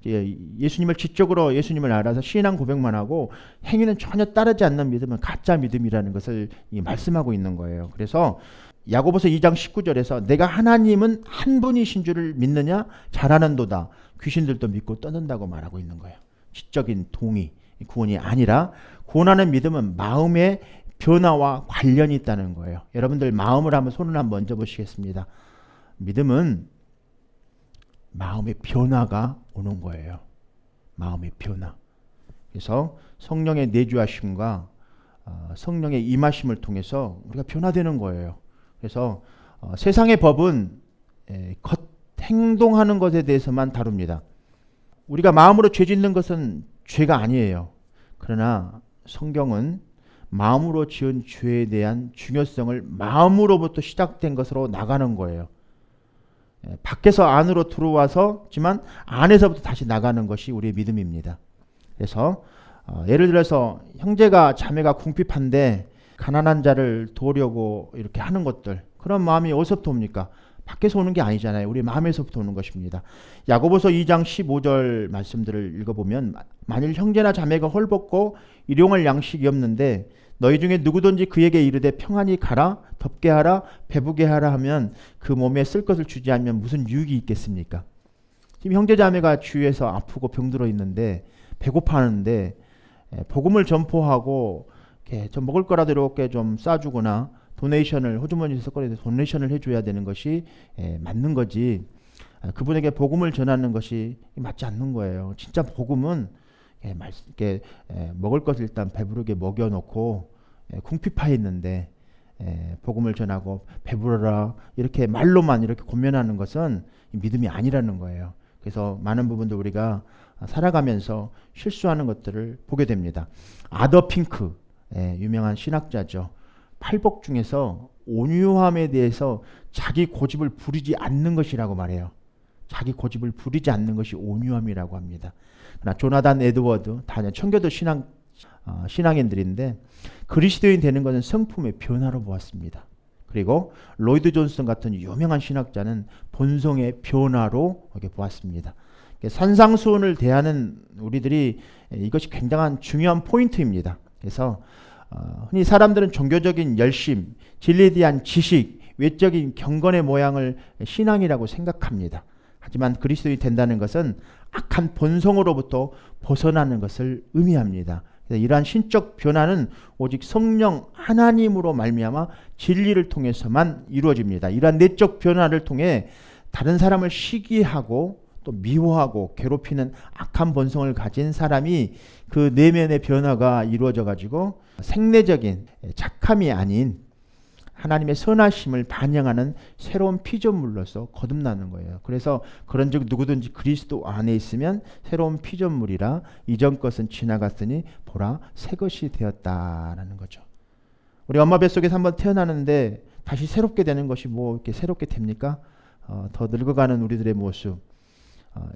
예수님을 지적으로 예수님을 알아서 신앙 고백만 하고 행위는 전혀 따르지 않는 믿음은 가짜 믿음이라는 것을 말씀하고 있는 거예요. 그래서 야고보서 2장 19절에서 내가 하나님은 한 분이신 줄을 믿느냐? 잘하는도다. 귀신들도 믿고 떠는다고 말하고 있는 거예요. 지적인 동의, 구원이 아니라 구원하는 믿음은 마음의 변화와 관련이 있다는 거예요. 여러분들 마음을 한번 손을 한번 얹어 보시겠습니다. 믿음은 마음의 변화가 오는 거예요. 마음의 변화. 그래서 성령의 내주하심과 성령의 임하심을 통해서 우리가 변화되는 거예요. 그래서 세상의 법은 행동하는 것에 대해서만 다룹니다. 우리가 마음으로 죄 짓는 것은 죄가 아니에요. 그러나 성경은 마음으로 지은 죄에 대한 중요성을 마음으로부터 시작된 것으로 나가는 거예요. 밖에서 안으로 들어와서지만 안에서부터 다시 나가는 것이 우리의 믿음입니다. 그래서 예를 들어서 형제가 자매가 궁핍한데 가난한 자를 도우려고 이렇게 하는 것들, 그런 마음이 어디서부터 옵니까? 밖에서 오는 게 아니잖아요. 우리 마음에서부터 오는 것입니다. 야고보서 2장 15절 말씀들을 읽어보면 만일 형제나 자매가 헐벗고 일용할 양식이 없는데 너희 중에 누구든지 그에게 이르되 평안히 가라, 덥게 하라, 배부게 하라 하면 그 몸에 쓸 것을 주지 않으면 무슨 유익이 있겠습니까? 지금 형제자매가 주위에서 아프고 병들어 있는데 배고파하는데 복음을 전포하고 좀 먹을 거라도 이렇게 좀 싸주거나 도네이션을 호주머니에서 꺼내서 도네이션을 해줘야 되는 것이 맞는 거지. 그분에게 복음을 전하는 것이 맞지 않는 거예요. 진짜 복음은 먹을 것을 일단 배부르게 먹여놓고 궁핍해 있는데 복음을 전하고 배부르라 이렇게 말로만 이렇게 권면하는 것은 믿음이 아니라는 거예요. 그래서 많은 부분도 우리가 살아가면서 실수하는 것들을 보게 됩니다. 아더 핑크, 유명한 신학자죠. 팔복 중에서 온유함에 대해서 자기 고집을 부리지 않는 것이라고 말해요. 자기 고집을 부리지 않는 것이 온유함이라고 합니다. 그러나 조나단 에드워드, 다 청교도 신앙인들인데 그리스도인 되는 것은 성품의 변화로 보았습니다. 그리고 로이드 존슨 같은 유명한 신학자는 본성의 변화로 이렇게 보았습니다. 산상수훈을 대하는 우리들이 이것이 굉장한 중요한 포인트입니다. 그래서 흔히 사람들은 종교적인 열심, 진리에 대한 지식, 외적인 경건의 모양을 신앙이라고 생각합니다. 하지만 그리스도인이 된다는 것은 악한 본성으로부터 벗어나는 것을 의미합니다. 이러한 신적 변화는 오직 성령 하나님으로 말미암아 진리를 통해서만 이루어집니다. 이러한 내적 변화를 통해 다른 사람을 시기하고 또 미워하고 괴롭히는 악한 본성을 가진 사람이 그 내면의 변화가 이루어져 가지고 생내적인 착함이 아닌 하나님의 선하심을 반영하는 새로운 피조물로서 거듭나는 거예요. 그래서 그런즉 누구든지 그리스도 안에 있으면 새로운 피조물이라 이전 것은 지나갔으니 보라 새 것이 되었다라는 거죠. 우리 엄마 뱃속에서 한번 태어나는데 다시 새롭게 되는 것이 뭐 이렇게 새롭게 됩니까? 더 늙어가는 우리들의 모습,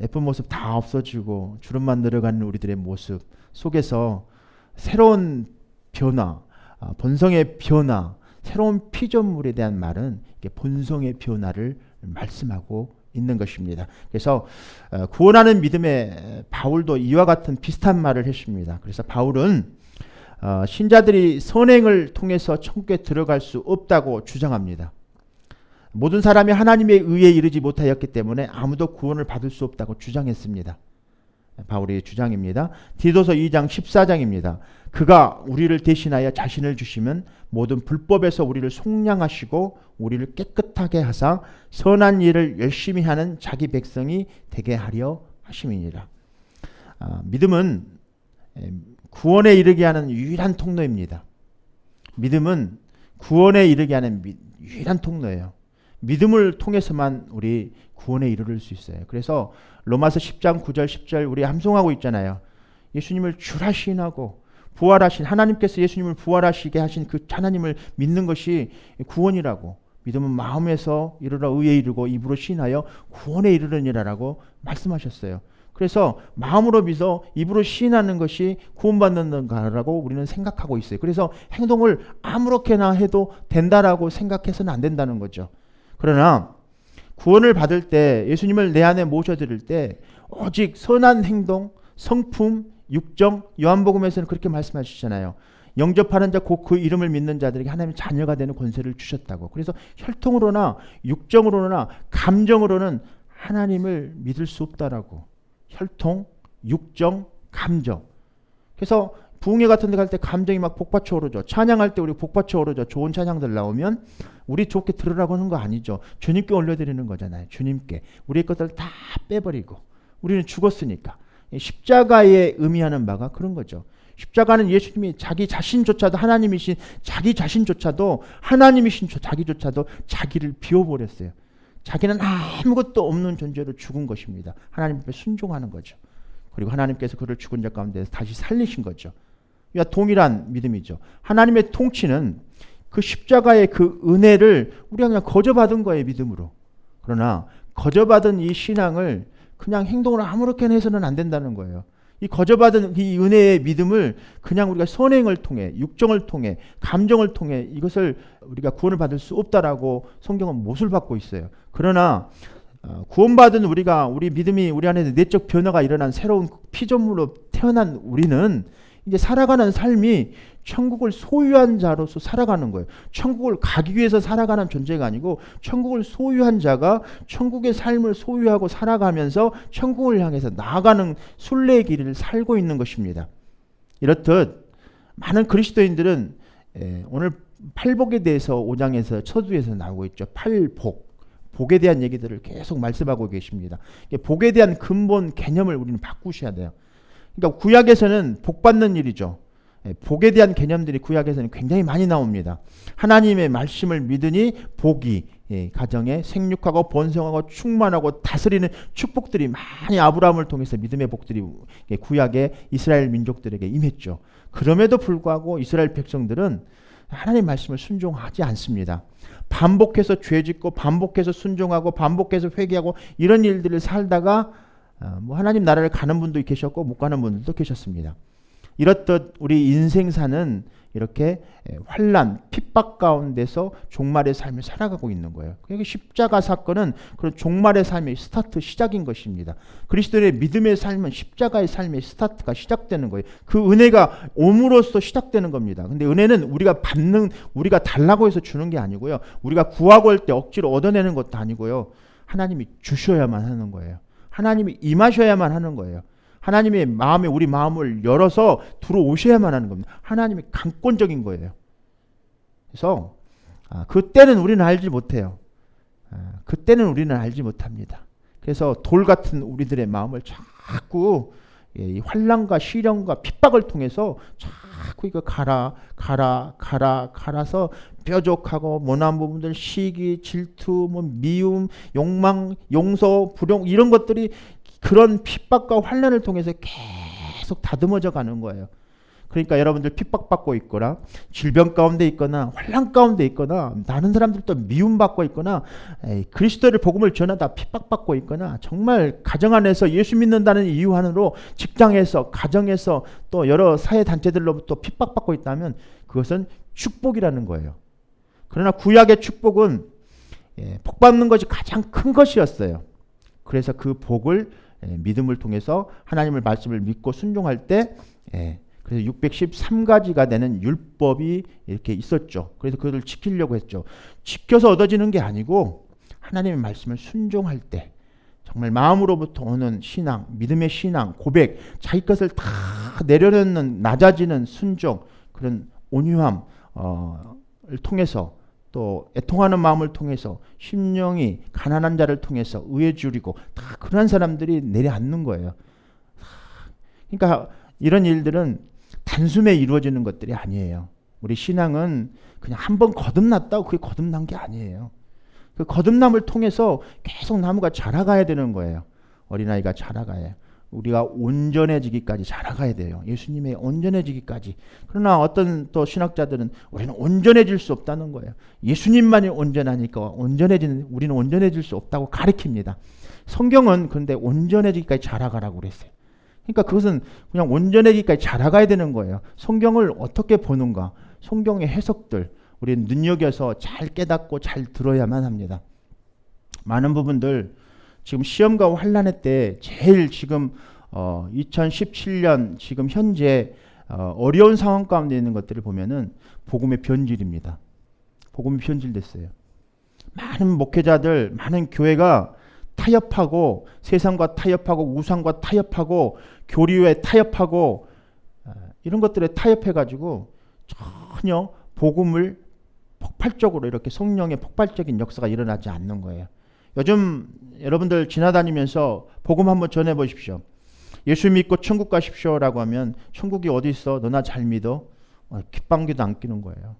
예쁜 모습 다 없어지고 주름만 늘어가는 우리들의 모습 속에서 새로운 변화, 본성의 변화, 새로운 피조물에 대한 말은 이게 본성의 변화를 말씀하고 있는 것입니다. 그래서 구원하는 믿음의 바울도 이와 같은 비슷한 말을 했습니다. 그래서 바울은 신자들이 선행을 통해서 천국에 들어갈 수 없다고 주장합니다. 모든 사람이 하나님의 의에 이르지 못하였기 때문에 아무도 구원을 받을 수 없다고 주장했습니다. 바울의 주장입니다. 디도서 2장 14장입니다. 그가 우리를 대신하여 자신을 주시면 모든 불법에서 우리를 속량하시고 우리를 깨끗하게 하사 선한 일을 열심히 하는 자기 백성이 되게 하려 하심이니라. 믿음은 구원에 이르게 하는 유일한 통로입니다. 믿음은 구원에 이르게 하는 유일한 통로예요. 믿음을 통해서만 우리 구원에 이르를 수 있어요. 그래서 로마서 10장 9절 10절 우리 함송하고 있잖아요. 예수님을 주라 시인하고 부활하신 하나님께서 예수님을 부활하시게 하신 그 하나님을 믿는 것이 구원이라고. 믿음은 마음에서 이르러 의에 이르고 입으로 시인하여 구원에 이르느니라라고 말씀하셨어요. 그래서 마음으로 믿어 입으로 시인하는 것이 구원받는다라고 우리는 생각하고 있어요. 그래서 행동을 아무렇게나 해도 된다라고 생각해서는 안 된다는 거죠. 그러나 구원을 받을 때 예수님을 내 안에 모셔드릴 때 오직 선한 행동, 성품, 육정, 요한복음에서는 그렇게 말씀하시잖아요. 영접하는 자 곧 그 이름을 믿는 자들에게 하나님의 자녀가 되는 권세를 주셨다고. 그래서 혈통으로나 육정으로나 감정으로는 하나님을 믿을 수 없다라고. 혈통, 육정, 감정. 그래서 부흥회 같은 데 갈 때 감정이 막 복받쳐 오르죠. 찬양할 때 우리 복받쳐 오르죠. 좋은 찬양들 나오면 우리 좋게 들으라고 하는 거 아니죠. 주님께 올려드리는 거잖아요. 주님께. 우리의 것들을 다 빼버리고. 우리는 죽었으니까. 십자가에 의미하는 바가 그런 거죠. 십자가는 예수님이 자기 자신조차도 하나님이신 자기 자신조차도 하나님이신 자기조차도 자기를 비워버렸어요. 자기는 아무것도 없는 존재로 죽은 것입니다. 하나님 앞에 순종하는 거죠. 그리고 하나님께서 그를 죽은 자 가운데서 다시 살리신 거죠. 이와 동일한 믿음이죠. 하나님의 통치는 그 십자가의 그 은혜를 우리가 그냥 거저받은 거예요. 믿음으로. 그러나 거저받은 이 신앙을 그냥 행동을 아무렇게나 해서는 안 된다는 거예요. 이 거저받은 이 은혜의 믿음을 그냥 우리가 선행을 통해 육정을 통해 감정을 통해 이것을 우리가 구원을 받을 수 없다라고 성경은 못을 받고 있어요. 그러나 구원받은 우리가 우리 믿음이 우리 안에 내적 변화가 일어난 새로운 피조물로 태어난 우리는 이제 살아가는 삶이 천국을 소유한 자로서 살아가는 거예요. 천국을 가기 위해서 살아가는 존재가 아니고 천국을 소유한 자가 천국의 삶을 소유하고 살아가면서 천국을 향해서 나아가는 순례의 길을 살고 있는 것입니다. 이렇듯 많은 그리스도인들은 오늘 팔복에 대해서 5장에서 서두에서 나오고 있죠. 팔복. 복에 대한 얘기들을 계속 말씀하고 계십니다. 복에 대한 근본 개념을 우리는 바꾸셔야 돼요. 그러니까 구약에서는 복 받는 일이죠. 복에 대한 개념들이 구약에서는 굉장히 많이 나옵니다. 하나님의 말씀을 믿으니 복이 가정에 생육하고 번성하고 충만하고 다스리는 축복들이 많이 아브라함을 통해서 믿음의 복들이 구약의 이스라엘 민족들에게 임했죠. 그럼에도 불구하고 이스라엘 백성들은 하나님의 말씀을 순종하지 않습니다. 반복해서 죄짓고 반복해서 순종하고 반복해서 회개하고 이런 일들을 살다가 하나님 나라를 가는 분도 계셨고 못 가는 분들도 계셨습니다. 이렇듯 우리 인생사는 이렇게 환난, 핍박 가운데서 종말의 삶을 살아가고 있는 거예요. 그러니까 십자가 사건은 그런 종말의 삶의 스타트, 시작인 것입니다. 그리스도의 믿음의 삶은 십자가의 삶의 스타트가 시작되는 거예요. 그 은혜가 옴으로써 시작되는 겁니다. 근데 은혜는 우리가 달라고 해서 주는 게 아니고요. 우리가 구하고 할 때 억지로 얻어내는 것도 아니고요. 하나님이 주셔야만 하는 거예요. 하나님이 임하셔야만 하는 거예요. 하나님의 마음에 우리 마음을 열어서 들어오셔야만 하는 겁니다. 하나님이 강권적인 거예요. 그래서 그때는 우리는 알지 못해요. 그때는 우리는 알지 못합니다. 그래서 돌 같은 우리들의 마음을 자꾸 이 환난과 시련과 핍박을 통해서 자꾸 이거 갈아서 뾰족하고 모난 부분들, 시기, 질투, 미움, 욕망, 용서, 불용 이런 것들이 그런 핍박과 환난을 통해서 계속 다듬어져 가는 거예요. 그러니까 여러분들 핍박받고 있거나 질병 가운데 있거나 환난 가운데 있거나 많은 사람들도 미움받고 있거나 그리스도를 복음을 전하다 핍박받고 있거나 정말 가정 안에서 예수 믿는다는 이유 하나로 직장에서 가정에서 또 여러 사회단체들로부터 핍박받고 있다면 그것은 축복이라는 거예요. 그러나 구약의 축복은 복받는 것이 가장 큰 것이었어요. 그래서 그 복을 믿음을 통해서 하나님의 말씀을 믿고 순종할 때 그래서 613가지가 되는 율법이 이렇게 있었죠. 그래서 그것을 지키려고 했죠. 지켜서 얻어지는 게 아니고 하나님의 말씀을 순종할 때 정말 마음으로부터 오는 신앙, 믿음의 신앙, 고백, 자기 것을 다 내려놓는 낮아지는 순종, 그런 온유함을 통해서 또 애통하는 마음을 통해서 심령이 가난한 자를 통해서 의에 줄이고 다 그런 사람들이 내려앉는 거예요. 그러니까 이런 일들은 단숨에 이루어지는 것들이 아니에요. 우리 신앙은 그냥 한번 거듭났다고 그게 거듭난 게 아니에요. 그 거듭남을 통해서 계속 나무가 자라가야 되는 거예요. 어린아이가 자라가야. 우리가 온전해지기까지 자라가야 돼요. 예수님의 온전해지기까지. 그러나 어떤 또 신학자들은 우리는 온전해질 수 없다는 거예요. 예수님만이 온전하니까 우리는 온전해질 수 없다고 가르칩니다. 성경은 그런데 온전해지기까지 자라가라고 그랬어요. 그러니까 그것은 그냥 온전해지기까지 자라가야 되는 거예요. 성경을 어떻게 보는가? 성경의 해석들 우리는 눈여겨서 잘 깨닫고 잘 들어야만 합니다. 많은 부분들 지금 시험과 환난의 때 제일 지금 2017년 지금 현재 어려운 상황 가운데 있는 것들을 보면은 복음의 변질입니다. 복음이 변질됐어요. 많은 목회자들, 많은 교회가 타협하고 세상과 타협하고 우상과 타협하고 교리에 타협하고 이런 것들에 타협해가지고 전혀 복음을 폭발적으로 이렇게 성령의 폭발적인 역사가 일어나지 않는 거예요. 요즘 여러분들 지나다니면서 복음 한번 전해보십시오. 예수 믿고 천국 가십시오라고 하면 천국이 어디 있어? 너나 잘 믿어? 귓방귀도 안 끼는 거예요.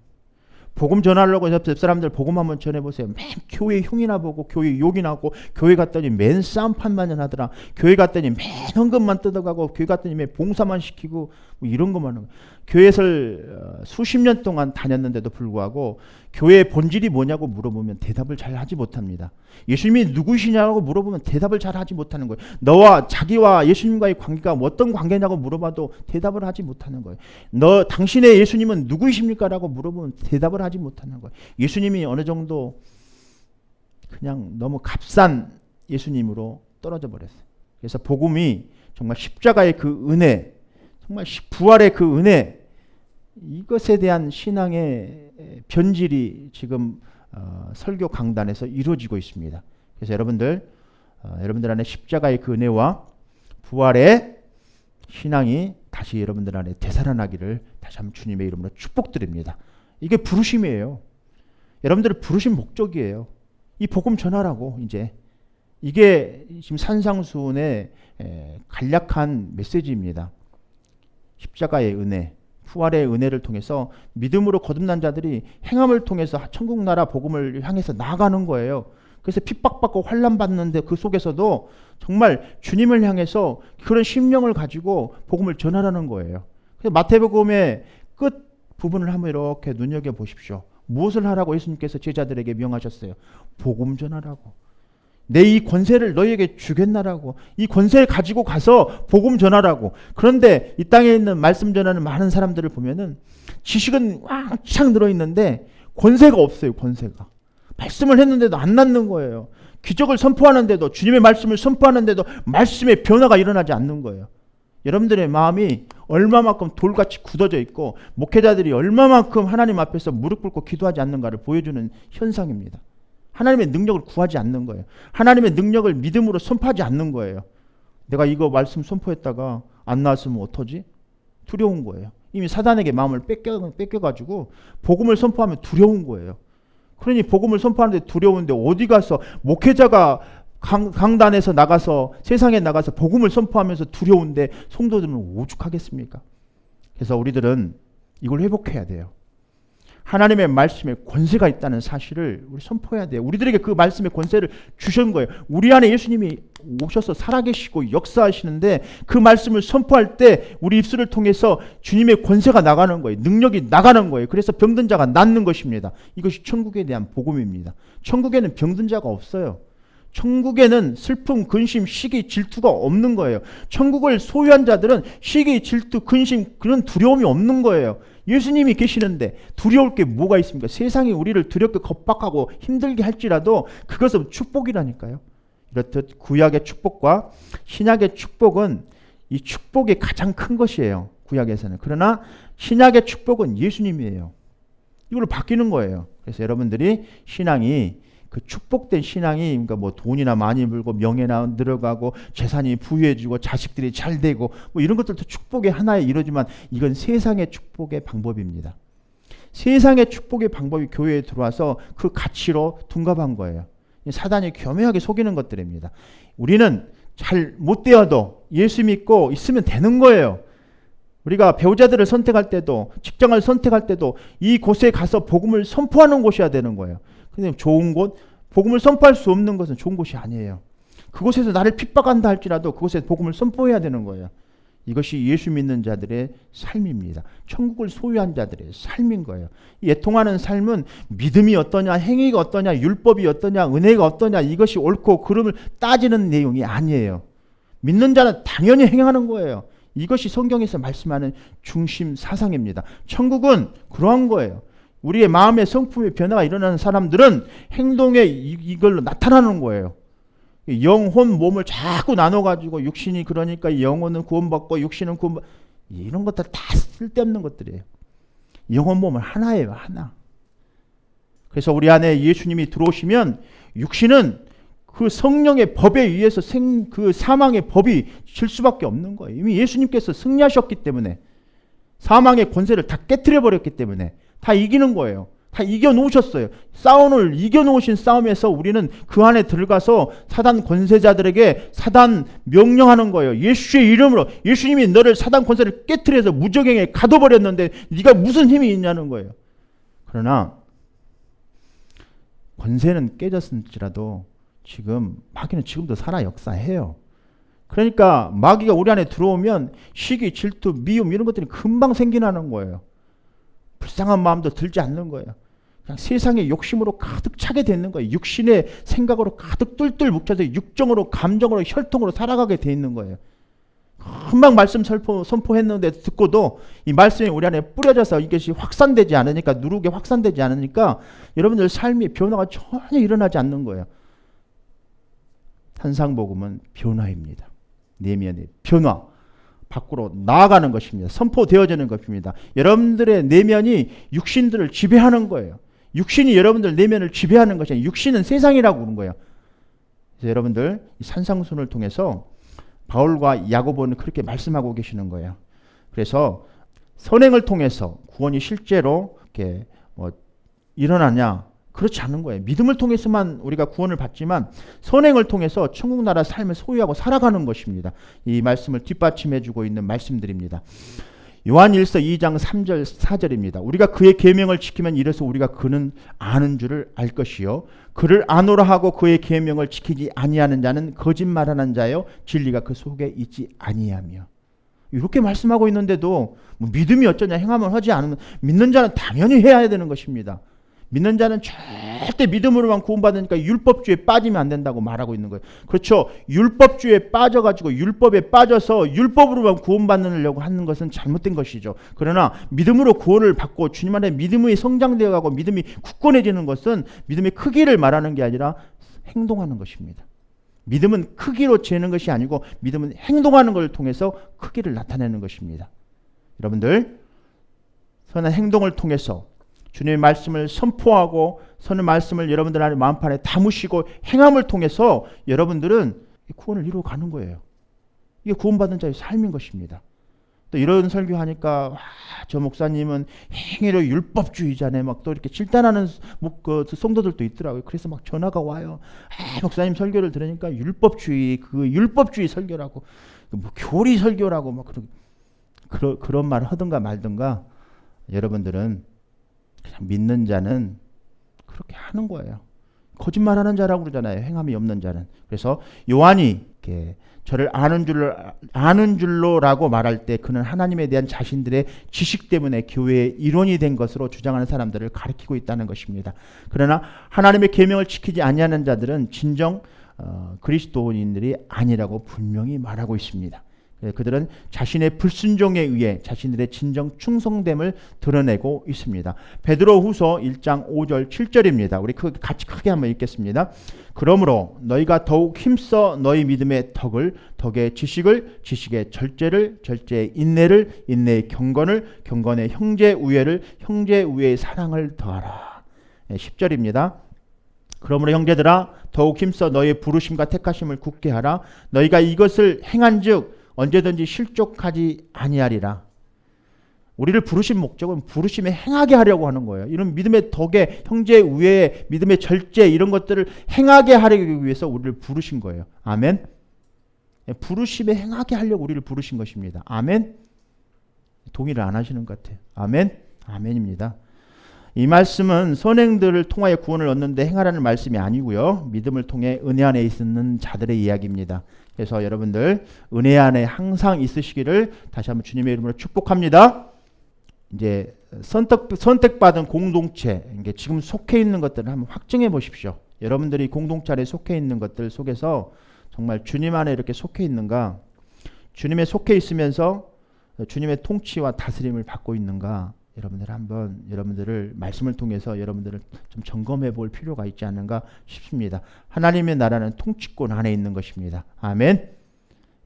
복음 전하려고 옆 사람들 복음 한번 전해보세요. 맨 교회 흉이나 보고 교회 욕이나 하고 교회 갔더니 맨 싸움판만 하더라. 교회 갔더니 맨 헌금만 뜯어가고 교회 갔더니 맨 봉사만 시키고 뭐 이런 것만 하는 거예요. 교회에서 수십 년 동안 다녔는데도 불구하고 교회의 본질이 뭐냐고 물어보면 대답을 잘 하지 못합니다. 예수님이 누구시냐고 물어보면 대답을 잘 하지 못하는 거예요. 너와 자기와 예수님과의 관계가 어떤 관계냐고 물어봐도 대답을 하지 못하는 거예요. 당신의 예수님은 누구이십니까? 라고 물어보면 대답을 하지 못하는 거예요. 예수님이 어느 정도 그냥 너무 값싼 예수님으로 떨어져 버렸어요. 그래서 복음이 정말 십자가의 그 은혜, 정말 부활의 그 은혜, 이것에 대한 신앙의 변질이 지금 설교 강단에서 이루어지고 있습니다. 그래서 여러분들 안에 십자가의 그 은혜와 부활의 신앙이 다시 여러분들 안에 되살아나기를 다시 한번 주님의 이름으로 축복드립니다. 이게 부르심이에요. 여러분들의 부르심 목적이에요. 이 복음 전하라고. 이제 이게 지금 산상수훈의 간략한 메시지입니다. 십자가의 은혜, 부활의 은혜를 통해서 믿음으로 거듭난 자들이 행함을 통해서 천국 나라 복음을 향해서 나아가는 거예요. 그래서 핍박받고 환난받는데 그 속에서도 정말 주님을 향해서 그런 심령을 가지고 복음을 전하라는 거예요. 그래서 마태복음의 끝 부분을 한번 이렇게 눈여겨보십시오. 무엇을 하라고 예수님께서 제자들에게 명하셨어요? 복음 전하라고. 내 이 권세를 너희에게 주겠나라고. 이 권세를 가지고 가서 복음 전하라고. 그런데 이 땅에 있는 말씀 전하는 많은 사람들을 보면은 지식은 왕창 들어있는데 권세가 없어요. 권세가. 말씀을 했는데도 안 낫는 거예요. 기적을 선포하는데도, 주님의 말씀을 선포하는데도 말씀의 변화가 일어나지 않는 거예요. 여러분들의 마음이 얼마만큼 돌같이 굳어져 있고 목회자들이 얼마만큼 하나님 앞에서 무릎 꿇고 기도하지 않는가를 보여주는 현상입니다. 하나님의 능력을 구하지 않는 거예요. 하나님의 능력을 믿음으로 선포하지 않는 거예요. 내가 이거 말씀 선포했다가 안 나왔으면 어떡하지? 두려운 거예요. 이미 사단에게 마음을 뺏겨가지고 복음을 선포하면 두려운 거예요. 그러니 복음을 선포하는데 두려운데 어디 가서 목회자가 강단에서 나가서 세상에 나가서 복음을 선포하면서 두려운데 성도들은 오죽하겠습니까? 그래서 우리들은 이걸 회복해야 돼요. 하나님의 말씀에 권세가 있다는 사실을 우리 선포해야 돼요. 우리들에게 그 말씀의 권세를 주신 거예요. 우리 안에 예수님이 오셔서 살아계시고 역사하시는데 그 말씀을 선포할 때 우리 입술을 통해서 주님의 권세가 나가는 거예요. 능력이 나가는 거예요. 그래서 병든 자가 낫는 것입니다. 이것이 천국에 대한 복음입니다. 천국에는 병든 자가 없어요. 천국에는 슬픔, 근심, 시기, 질투가 없는 거예요. 천국을 소유한 자들은 시기, 질투, 근심 그런 두려움이 없는 거예요. 예수님이 계시는데 두려울 게 뭐가 있습니까? 세상이 우리를 두렵게 겁박하고 힘들게 할지라도 그것은 축복이라니까요. 이렇듯 구약의 축복과 신약의 축복은 이 축복이 가장 큰 것이에요. 구약에서는. 그러나 신약의 축복은 예수님이에요. 이걸로 바뀌는 거예요. 그래서 여러분들이 신앙이 그 축복된 신앙이 그러니까 뭐 돈이나 많이 벌고 명예나 늘어가고 재산이 부유해지고 자식들이 잘 되고 뭐 이런 것들도 축복의 하나에 이루어지만 이건 세상의 축복의 방법입니다. 세상의 축복의 방법이 교회에 들어와서 그 가치로 둔갑한 거예요. 사단이 교묘하게 속이는 것들입니다. 우리는 잘 못 되어도 예수 믿고 있으면 되는 거예요. 우리가 배우자들을 선택할 때도 직장을 선택할 때도 이 곳에 가서 복음을 선포하는 곳이어야 되는 거예요. 근데 좋은 곳, 복음을 선포할 수 없는 것은 좋은 곳이 아니에요. 그곳에서 나를 핍박한다 할지라도 그곳에 복음을 선포해야 되는 거예요. 이것이 예수 믿는 자들의 삶입니다. 천국을 소유한 자들의 삶인 거예요. 애통하는 삶은 믿음이 어떠냐, 행위가 어떠냐, 율법이 어떠냐, 은혜가 어떠냐 이것이 옳고 그름을 따지는 내용이 아니에요. 믿는 자는 당연히 행하는 거예요. 이것이 성경에서 말씀하는 중심 사상입니다. 천국은 그러한 거예요. 우리의 마음의 성품의 변화가 일어나는 사람들은 행동에 이걸로 나타나는 거예요. 영혼, 몸을 자꾸 나눠가지고 육신이 그러니까 영혼은 구원받고 육신은 구원받고 이런 것들 다 쓸데없는 것들이에요. 영혼, 몸은 하나예요. 하나. 그래서 우리 안에 예수님이 들어오시면 육신은 그 성령의 법에 의해서 그 사망의 법이 질 수밖에 없는 거예요. 이미 예수님께서 승리하셨기 때문에 사망의 권세를 다 깨트려 버렸기 때문에 다 이기는 거예요. 다 이겨놓으셨어요. 싸움을 이겨놓으신 싸움에서 우리는 그 안에 들어가서 사단 권세자들에게 사단 명령하는 거예요. 예수의 이름으로 예수님이 너를 사단 권세를 깨트려서 무적행에 가둬버렸는데 네가 무슨 힘이 있냐는 거예요. 그러나 권세는 깨졌을지라도 지금 마귀는 지금도 살아 역사해요. 그러니까 마귀가 우리 안에 들어오면 시기, 질투, 미움 이런 것들이 금방 생겨나는 거예요. 불쌍한 마음도 들지 않는 거예요. 그냥 세상의 욕심으로 가득 차게 되는 거예요. 육신의 생각으로 가득 뚫뚫 묵혀서 육정으로 감정으로 혈통으로 살아가게 돼 있는 거예요. 금방 말씀 선포했는데 듣고도 이 말씀이 우리 안에 뿌려져서 이것이 확산되지 않으니까 누르게 확산되지 않으니까 여러분들 삶의 변화가 전혀 일어나지 않는 거예요. 산상복음은 변화입니다. 내면의 변화. 밖으로 나아가는 것입니다. 선포되어지는 것입니다. 여러분들의 내면이 육신들을 지배하는 거예요. 육신이 여러분들 내면을 지배하는 것이 아니라 육신은 세상이라고 그런 거예요. 그래서 여러분들 이 산상순을 통해서 바울과 야고보는 그렇게 말씀하고 계시는 거예요. 그래서 선행을 통해서 구원이 실제로 이렇게 일어나냐? 그렇지 않은 거예요. 믿음을 통해서만 우리가 구원을 받지만 선행을 통해서 천국 나라 삶을 소유하고 살아가는 것입니다. 이 말씀을 뒷받침해 주고 있는 말씀들입니다. 요한일서 2장 3절 4절입니다. 우리가 그의 계명을 지키면 이래서 우리가 그는 아는 줄을 알 것이요 그를 아노라 하고 그의 계명을 지키지 아니하는 자는 거짓말하는 자요 진리가 그 속에 있지 아니하며. 이렇게 말씀하고 있는데도 뭐 믿음이 어쩌냐 행하면 하지 않으면 믿는 자는 당연히 해야 되는 것입니다. 믿는 자는 절대 믿음으로만 구원받으니까 율법주의에 빠지면 안 된다고 말하고 있는 거예요. 그렇죠. 율법주의에 빠져가지고 율법에 빠져서 율법으로만 구원받으려고 하는 것은 잘못된 것이죠. 그러나 믿음으로 구원을 받고 주님 안에 믿음이 성장되어가고 믿음이 굳건해지는 것은 믿음의 크기를 말하는 게 아니라 행동하는 것입니다. 믿음은 크기로 재는 것이 아니고 믿음은 행동하는 것을 통해서 크기를 나타내는 것입니다. 여러분들 선한 행동을 통해서 주님의 말씀을 선포하고 선의 말씀을 여러분들 안에 마음판에 담으시고 행함을 통해서 여러분들은 구원을 이루어가는 거예요. 이게 구원받은 자의 삶인 것입니다. 또 이런 설교하니까 저 목사님은 행위로 율법주의자네 막 또 이렇게 질타하는 성도들도 있더라고요. 그래서 막 전화가 와요. 목사님 설교를 들으니까 율법주의 설교라고 뭐 교리 설교라고 막 그런 말 하든가 말든가 여러분들은 그냥 믿는 자는 그렇게 하는 거예요. 거짓말하는 자라고 그러잖아요. 행함이 없는 자는. 그래서 요한이 이렇게 저를 아는 줄로라고 말할 때 그는 하나님에 대한 자신들의 지식 때문에 교회의 일원이 된 것으로 주장하는 사람들을 가리키고 있다는 것입니다. 그러나 하나님의 계명을 지키지 아니하는 자들은 진정 그리스도인들이 아니라고 분명히 말하고 있습니다. 그들은 자신의 불순종에 의해 자신들의 진정 충성됨을 드러내고 있습니다. 베드로후서 1장 5절 7절입니다. 우리 같이 크게 한번 읽겠습니다. 그러므로 너희가 더욱 힘써 너희 믿음의 덕의 지식을, 지식의 절제를, 절제의 인내를, 인내의 경건을, 경건의 형제 우애를, 형제 우애의 사랑을 더하라. 10절입니다. 그러므로 형제들아 더욱 힘써 너희의 부르심과 택하심을 굳게 하라. 너희가 이것을 행한즉 언제든지 실족하지 아니하리라. 우리를 부르신 목적은 부르심에 행하게 하려고 하는 거예요. 이런 믿음의 덕에 형제 우애, 믿음의 절제 이런 것들을 행하게 하려기 위해서 우리를 부르신 거예요. 아멘. 부르심에 행하게 하려고 우리를 부르신 것입니다. 아멘. 동의를 안 하시는 것 같아요. 아멘. 아멘입니다. 이 말씀은 선행들을 통하여 구원을 얻는데 행하라는 말씀이 아니고요. 믿음을 통해 은혜 안에 있는 자들의 이야기입니다. 그래서 여러분들 은혜 안에 항상 있으시기를 다시 한번 주님의 이름으로 축복합니다. 이제 선택받은 공동체, 이게 지금 속해 있는 것들을 한번 확증해 보십시오. 여러분들이 공동체 안에 속해 있는 것들 속에서 정말 주님 안에 이렇게 속해 있는가, 주님에 속해 있으면서 주님의 통치와 다스림을 받고 있는가, 여러분들 한번 여러분들을 말씀을 통해서 여러분들을 좀 점검해 볼 필요가 있지 않는가 싶습니다. 하나님의 나라는 통치권 안에 있는 것입니다. 아멘.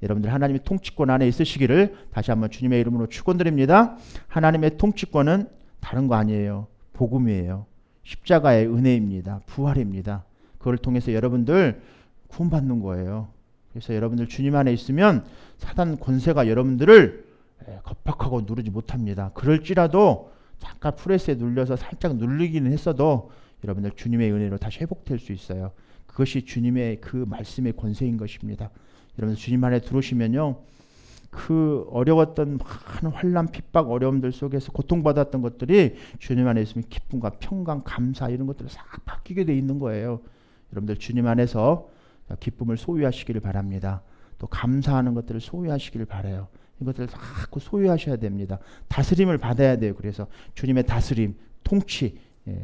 여러분들 하나님의 통치권 안에 있으시기를 다시 한번 주님의 이름으로 축원드립니다. 하나님의 통치권은 다른 거 아니에요. 복음이에요. 십자가의 은혜입니다. 부활입니다. 그걸 통해서 여러분들 구원받는 거예요. 그래서 여러분들 주님 안에 있으면 사단 권세가 여러분들을 겁박하고 누르지 못합니다. 그럴지라도 잠깐 프레스에 눌려서 살짝 누르기는 했어도 여러분들 주님의 은혜로 다시 회복될 수 있어요. 그것이 주님의 그 말씀의 권세인 것입니다. 여러분들 주님 안에 들어오시면요, 그 어려웠던 많은 환난, 핍박, 어려움들 속에서 고통받았던 것들이 주님 안에 있으면 기쁨과 평강, 감사 이런 것들을 싹 바뀌게 돼 있는 거예요. 여러분들 주님 안에서 기쁨을 소유하시기를 바랍니다. 또 감사하는 것들을 소유하시기를 바라요. 이것들을 자꾸 소유하셔야 됩니다. 다스림을 받아야 돼요. 그래서 주님의 다스림, 통치,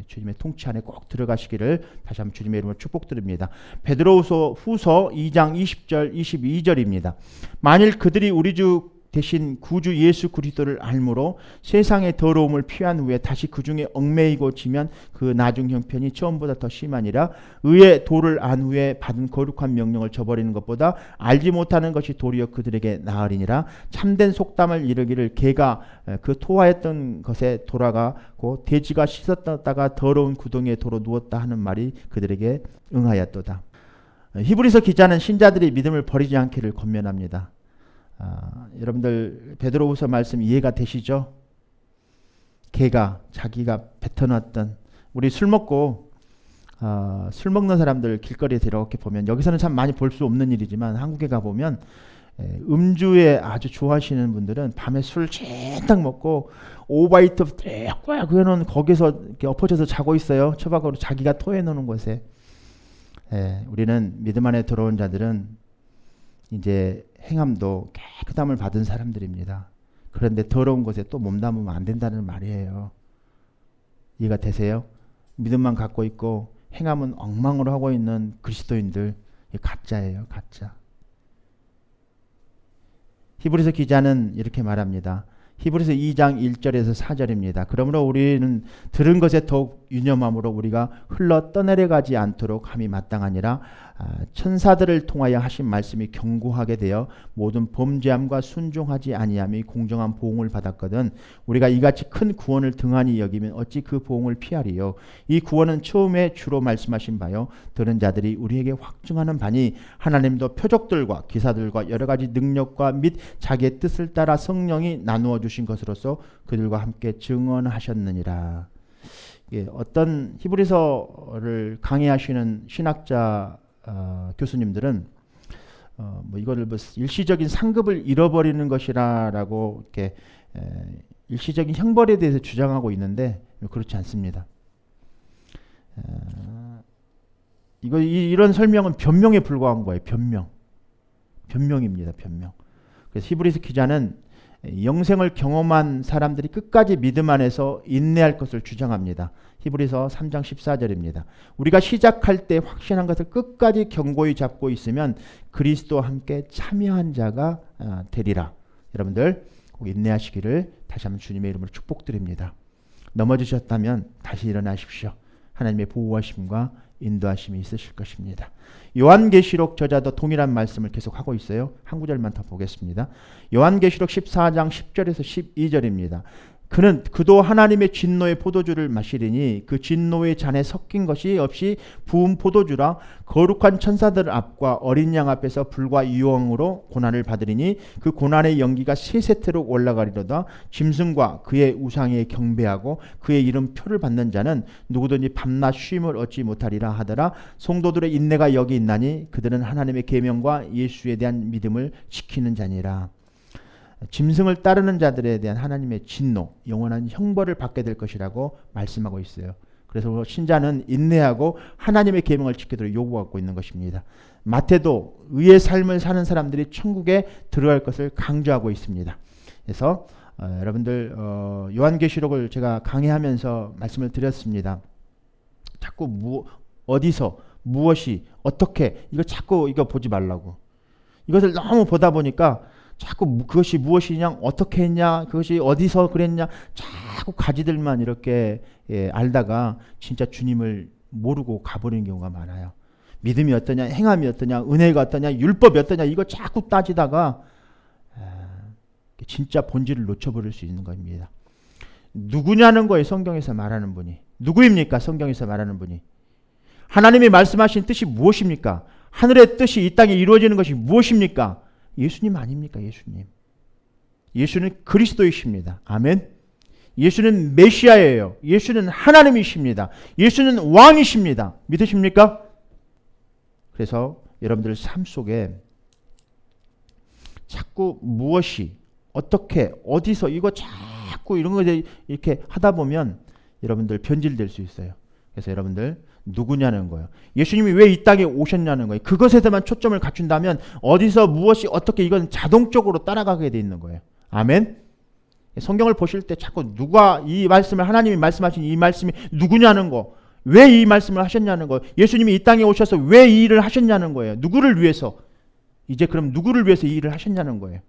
주님의 통치 안에 꼭 들어가시기를 다시 한번 주님의 이름으로 축복드립니다. 베드로후서 2장 20절 22절입니다. 만일 그들이 우리 주 대신 구주 예수 그리스도를 알므로 세상의 더러움을 피한 후에 다시 그 중에 얽매이고 지면 그 나중 형편이 처음보다 더 심하니라. 의의 도를 안 후에 받은 거룩한 명령을 저버리는 것보다 알지 못하는 것이 도리어 그들에게 나으리니라. 참된 속담을 이르기를 개가 그 토하였던 것에 돌아가고 돼지가 씻었다가 더러운 구덩이에 도로 누웠다 하는 말이 그들에게 응하였도다. 히브리서 기자는 신자들이 믿음을 버리지 않기를 권면합니다. 여러분들 베드로후서 말씀 이해가 되시죠? 개가 자기가 뱉어놨던, 우리 술 먹고 술 먹는 사람들 길거리에 이렇게 보면, 여기서는 참 많이 볼 수 없는 일이지만 한국에 가보면 음주에 아주 좋아하시는 분들은 밤에 술 찐딱 먹고 오바이트 쫙 해놓은 거기서 이렇게 엎어져서 자고 있어요. 처박으로 자기가 토해놓는 곳에. 우리는 믿음 안에 들어온 자들은 이제 행함도 깨끗함을 받은 사람들입니다. 그런데 더러운 곳에 또 몸담으면 안 된다는 말이에요. 이해가 되세요? 믿음만 갖고 있고 행함은 엉망으로 하고 있는 그리스도인들, 가짜예요. 가짜. 히브리서 기자는 이렇게 말합니다. 히브리서 2장 1절에서 4절입니다. 그러므로 우리는 들은 것에 더욱 유념함으로 우리가 흘러 떠내려가지 않도록 함이 마땅하니라. 천사들을 통하여 하신 말씀이 견고하게 되어 모든 범죄함과 순종하지 아니함이 공정한 보응을 받았거든 우리가 이같이 큰 구원을 등한히 여기면 어찌 그 보응을 피하리요. 이 구원은 처음에 주로 말씀하신 바요 들은 자들이 우리에게 확증하는 바니 하나님도 표적들과 기사들과 여러 가지 능력과 및 자기의 뜻을 따라 성령이 나누어 주신 것으로서 그들과 함께 증언하셨느니라. 어떤 히브리서를 강의하시는 신학자 교수님들은 뭐 이거를 뭐 일시적인 상급을 잃어버리는 것이라고 이렇게 일시적인 형벌에 대해서 주장하고 있는데 그렇지 않습니다. 이런 설명은 변명에 불과한 거예요. 변명입니다. 변명. 그래서 히브리서 기자는 영생을 경험한 사람들이 끝까지 믿음 안에서 인내할 것을 주장합니다. 히브리서 3장 14절입니다. 우리가 시작할 때 확신한 것을 끝까지 견고히 잡고 있으면 그리스도와 함께 참여한 자가 되리라. 여러분들 꼭 인내하시기를 다시 한번 주님의 이름으로 축복드립니다. 넘어지셨다면 다시 일어나십시오. 하나님의 보호하심과 인도하심이 있으실 것입니다. 요한계시록 저자도 동일한 말씀을 계속하고 있어요. 한 구절만 더 보겠습니다. 요한계시록 14장 10절에서 12절입니다. 그도 하나님의 진노의 포도주를 마시리니 그 진노의 잔에 섞인 것이 없이 부은 포도주라. 거룩한 천사들 앞과 어린 양 앞에서 불과 유황으로 고난을 받으리니 그 고난의 연기가 세세토록 올라가리로다. 짐승과 그의 우상에 경배하고 그의 이름 표를 받는 자는 누구든지 밤낮 쉼을 얻지 못하리라 하더라. 성도들의 인내가 여기 있나니 그들은 하나님의 계명과 예수에 대한 믿음을 지키는 자니라. 짐승을 따르는 자들에 대한 하나님의 진노, 영원한 형벌을 받게 될 것이라고 말씀하고 있어요. 그래서 신자는 인내하고 하나님의 계명을 지키도록 요구하고 있는 것입니다. 마태도 의의 삶을 사는 사람들이 천국에 들어갈 것을 강조하고 있습니다. 그래서 여러분들 요한계시록을 제가 강의하면서 말씀을 드렸습니다. 자꾸 어디서 무엇이 어떻게 자꾸 이거 보지 말라고. 이것을 너무 보다 보니까 자꾸 그것이 무엇이냐, 어떻게 했냐, 그것이 어디서 그랬냐, 자꾸 가지들만 이렇게 알다가 진짜 주님을 모르고 가버리는 경우가 많아요. 믿음이 어떠냐, 행함이 어떠냐, 은혜가 어떠냐, 율법이 어떠냐, 이거 자꾸 따지다가 진짜 본질을 놓쳐버릴 수 있는 겁니다. 누구냐는 거예요. 성경에서 말하는 분이. 누구입니까? 성경에서 말하는 분이. 하나님이 말씀하신 뜻이 무엇입니까? 하늘의 뜻이 이 땅에 이루어지는 것이 무엇입니까? 예수님 아닙니까? 예수님. 예수는 그리스도이십니다. 아멘. 예수는 메시아예요. 예수는 하나님이십니다. 예수는 왕이십니다. 믿으십니까? 그래서 여러분들 삶 속에 자꾸 무엇이 어떻게 어디서 이거 자꾸 이런 거 이렇게 하다 보면 여러분들 변질될 수 있어요. 그래서 여러분들 누구냐는 거예요. 예수님이 왜 이 땅에 오셨냐는 거예요. 그것에서만 초점을 갖춘다면 어디서 무엇이 어떻게 이건 자동적으로 따라가게 돼 있는 거예요. 아멘. 성경을 보실 때 자꾸 누가 이 말씀을 하나님이 말씀하신 이 말씀이 누구냐는 거, 왜 이 말씀을 하셨냐는 거, 예수님이 이 땅에 오셔서 왜 이 일을 하셨냐는 거예요. 누구를 위해서? 이제 그럼 누구를 위해서 이 일을 하셨냐는 거예요.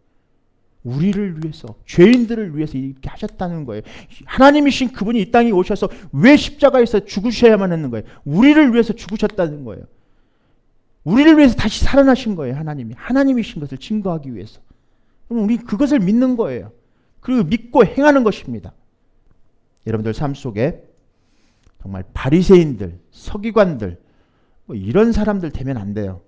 우리를 위해서, 죄인들을 위해서 이렇게 하셨다는 거예요. 하나님이신 그분이 이 땅에 오셔서 왜 십자가에서 죽으셔야만 했는 거예요. 우리를 위해서 죽으셨다는 거예요. 우리를 위해서 다시 살아나신 거예요. 하나님이. 하나님이신 것을 증거하기 위해서. 그럼 우리 그것을 믿는 거예요. 그리고 믿고 행하는 것입니다. 여러분들 삶 속에 정말 바리새인들, 서기관들 뭐 이런 사람들 되면 안 돼요.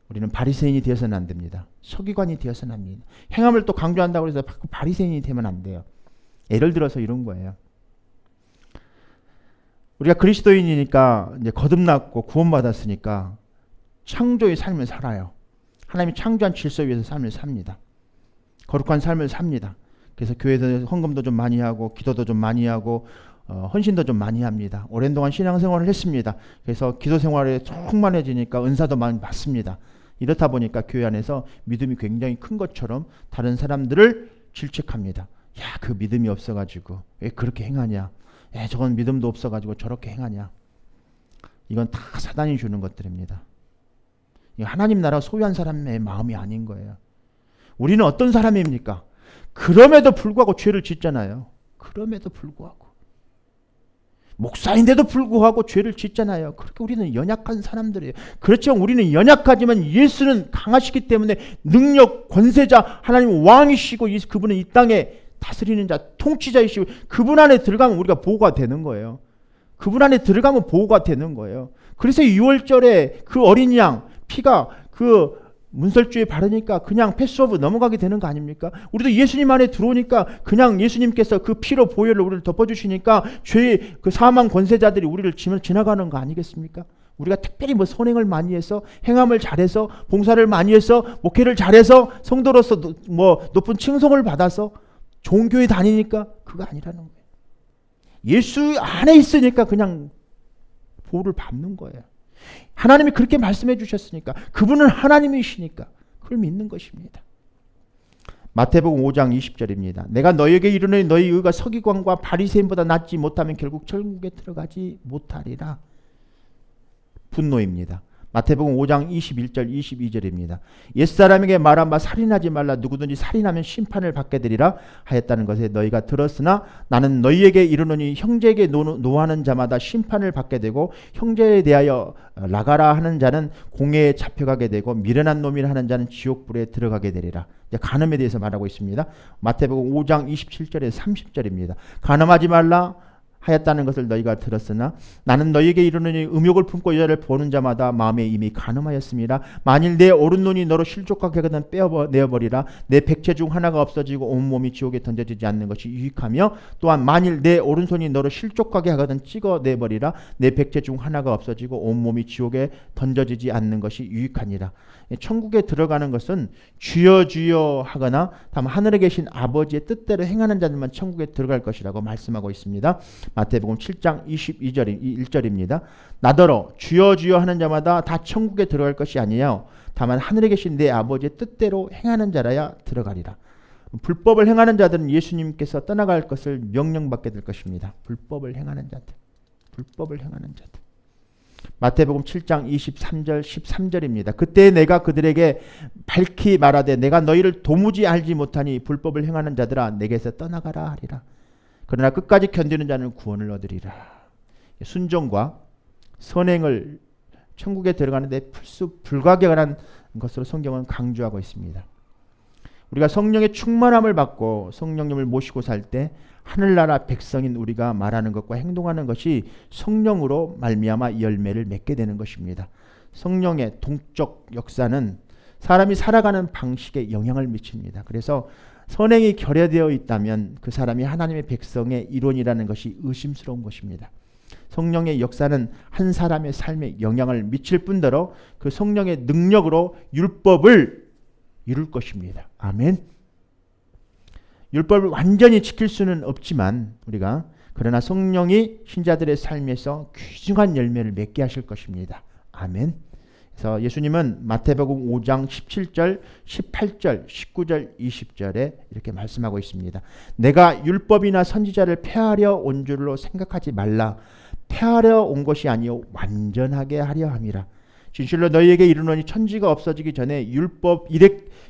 우리는 바리새인이 되어서는 안 됩니다. 서기관이 되어서는 안 됩니다. 행함을 또 강조한다고 해서 바리새인이 되면 안 돼요. 예를 들어서 이런 거예요. 우리가 그리스도인이니까 이제 거듭났고 구원받았으니까 창조의 삶을 살아요. 하나님이 창조한 질서 위에서 삶을 삽니다. 거룩한 삶을 삽니다. 그래서 교회에서 헌금도 좀 많이 하고 기도도 좀 많이 하고 헌신도 좀 많이 합니다. 오랜 동안 신앙생활을 했습니다. 그래서 기도 생활에 충만해지니까 은사도 많이 받습니다. 이렇다 보니까 교회 안에서 믿음이 굉장히 큰 것처럼 다른 사람들을 질책합니다. 야, 그 믿음이 없어가지고 왜 그렇게 행하냐? 야, 저건 믿음도 없어가지고 저렇게 행하냐? 이건 다 사단이 주는 것들입니다. 하나님 나라 소유한 사람의 마음이 아닌 거예요. 우리는 어떤 사람입니까? 그럼에도 불구하고 죄를 짓잖아요. 그럼에도 불구하고 목사인데도 불구하고 죄를 짓잖아요. 그렇게 우리는 연약한 사람들이에요. 그렇지만 우리는 연약하지만 예수는 강하시기 때문에 능력, 권세자, 하나님 왕이시고 그분은 이 땅에 다스리는 자, 통치자이시고 그분 안에 들어가면 우리가 보호가 되는 거예요. 그분 안에 들어가면 보호가 되는 거예요. 그래서 6월절에 그 어린 양 피가 그 문설주에 바르니까 그냥 패스오브 넘어가게 되는 거 아닙니까? 우리도 예수님 안에 들어오니까 그냥 예수님께서 그 피로 보혈로 우리를 덮어주시니까 죄의 그 사망 권세자들이 우리를 지나가는 거 아니겠습니까? 우리가 특별히 뭐 선행을 많이 해서 행함을 잘해서 봉사를 많이 해서 목회를 잘해서 성도로서 뭐 높은 칭송을 받아서 좋은 교회 다니니까 그거 아니라는 거예요. 예수 안에 있으니까 그냥 보호를 받는 거예요. 하나님이 그렇게 말씀해 주셨으니까 그분은 하나님이시니까 그걸 믿는 것입니다. 마태복음 5장 20절입니다. 내가 너희에게 이르노니 너희 의가 서기관과 바리새인보다 낫지 못하면 결국 천국에 들어가지 못하리라. 분노입니다. 마태복음 5장 21절 22절입니다. 옛사람에게 말한 바 살인하지 말라. 누구든지 살인하면 심판을 받게 되리라 하였다는 것에 너희가 들었으나 나는 너희에게 이르노니 형제에게 노하는 자마다 심판을 받게 되고 형제에 대하여 나가라 하는 자는 공회에 잡혀가게 되고 미련한 놈이라 하는 자는 지옥불에 들어가게 되리라. 이제 간음에 대해서 말하고 있습니다. 마태복음 5장 27절에 30절입니다. 간음하지 말라 하였다는 것을 너희가 들었으나 나는 너희에게 이르노니 음욕을 품고 여자를 보는 자마다 마음에 이미 간음하였습니다. 만일 내 오른눈이 너로 실족하게 하거든 내어버리라. 내 백체 중 하나가 없어지고 온몸이 지옥에 던져지지 않는 것이 유익하며 또한 만일 내 오른손이 너로 실족하게 하거든 찍어내버리라. 내 백체 중 하나가 없어지고 온몸이 지옥에 던져지지 않는 것이 유익하니라. 천국에 들어가는 것은 주여 주여 하거나 다만 하늘에 계신 아버지의 뜻대로 행하는 자들만 천국에 들어갈 것이라고 말씀하고 있습니다. 마태복음 7장 1절입니다. 나더러 주여 주여 하는 자마다 다 천국에 들어갈 것이 아니요 다만 하늘에 계신 내 아버지의 뜻대로 행하는 자라야 들어가리라. 불법을 행하는 자들은 예수님께서 떠나갈 것을 명령받게 될 것입니다. 불법을 행하는 자들. 마태복음 7장 23절 13절입니다. 그때 내가 그들에게 밝히 말하되 내가 너희를 도무지 알지 못하니 불법을 행하는 자들아 내게서 떠나가라 하리라. 그러나 끝까지 견디는 자는 구원을 얻으리라. 순종과 선행을 천국에 들어가는데 필수 불가결한 것으로 성경은 강조하고 있습니다. 우리가 성령의 충만함을 받고 성령님을 모시고 살 때 하늘나라 백성인 우리가 말하는 것과 행동하는 것이 성령으로 말미암아 열매를 맺게 되는 것입니다. 성령의 동적 역사는 사람이 살아가는 방식에 영향을 미칩니다. 그래서 선행이 결여되어 있다면 그 사람이 하나님의 백성의 일원이라는 것이 의심스러운 것입니다. 성령의 역사는 한 사람의 삶에 영향을 미칠 뿐더러 그 성령의 능력으로 율법을 이룰 것입니다. 아멘. 율법을 완전히 지킬 수는 없지만 우리가 그러나 성령이 신자들의 삶에서 귀중한 열매를 맺게 하실 것입니다. 아멘. 그래서 예수님은 마태복음 5장 17절, 18절, 19절, 20절에 이렇게 말씀하고 있습니다. 내가 율법이나 선지자를 폐하려 온 줄로 생각하지 말라. 폐하려 온 것이 아니요 완전하게 하려 함이라. 진실로 너희에게 이르노니 천지가 없어지기 전에 율법의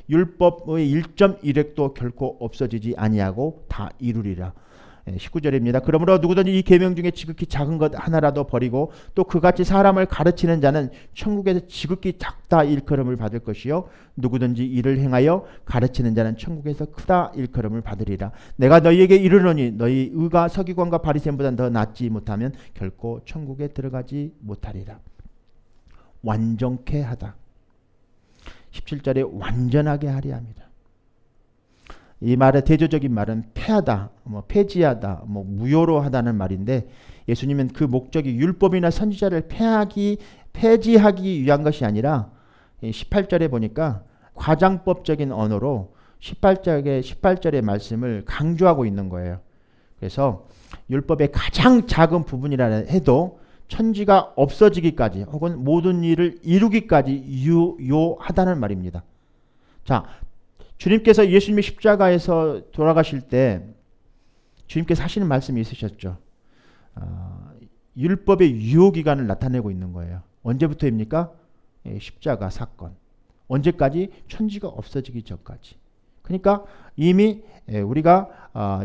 1.1획도 결코 없어지지 아니하고 다 이루리라. 19절입니다. 그러므로 누구든지 이 계명 중에 지극히 작은 것 하나라도 버리고 또 그같이 사람을 가르치는 자는 천국에서 지극히 작다 일컬음을 받을 것이요 누구든지 이를 행하여 가르치는 자는 천국에서 크다 일컬음을 받으리라. 내가 너희에게 이르노니 너희 의가 서기관과 바리새인보다 더 낫지 못하면 결코 천국에 들어가지 못하리라. 완전케 하다. 17절에 완전하게 하려 합니다. 이 말의 대조적인 말은 폐하다, 폐지하다, 무효로 하다는 말인데 예수님은 그 목적이 율법이나 선지자를 폐지하기 위한 것이 아니라 18절에 보니까 과장법적인 언어로 18절의 말씀을 강조하고 있는 거예요. 그래서 율법의 가장 작은 부분이라 해도 천지가 없어지기까지 혹은 모든 일을 이루기까지 유효하다는 말입니다. 자, 주님께서 예수님이 십자가에서 돌아가실 때 주님께서 하시는 말씀이 있으셨죠. 율법의 유효기간을 나타내고 있는 거예요. 언제부터입니까? 십자가 사건. 언제까지? 천지가 없어지기 전까지. 그러니까 이미 우리가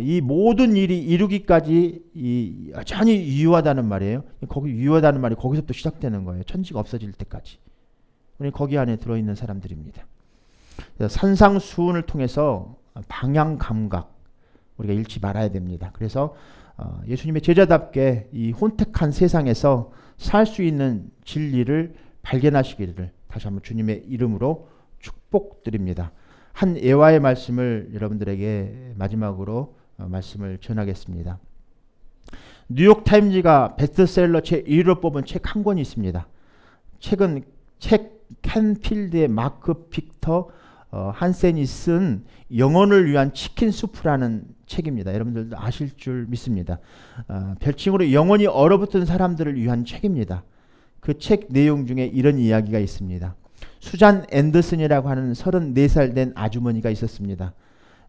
이 모든 일이 이루기까지 여전히 유효하다는 말이에요. 거기 유효하다는 말이 거기서부터 시작되는 거예요. 천지가 없어질 때까지. 우리 거기 안에 들어있는 사람들입니다. 산상수훈을 통해서 방향 감각 우리가 잃지 말아야 됩니다. 그래서 예수님의 제자답게 이 혼택한 세상에서 살 수 있는 진리를 발견하시기를 다시 한번 주님의 이름으로 축복드립니다. 한 예화의 말씀을 여러분들에게 마지막으로 말씀을 전하겠습니다. 뉴욕타임즈가 베스트셀러 제1위로 뽑은 책 한 권이 있습니다. 책은 캔필드의 마크 빅터 한센이 쓴 영혼을 위한 치킨 수프라는 책입니다. 여러분들도 아실 줄 믿습니다. 별칭으로 영혼이 얼어붙은 사람들을 위한 책입니다. 그 책 내용 중에 이런 이야기가 있습니다. 수잔 앤더슨이라고 하는 34살 된 아주머니가 있었습니다.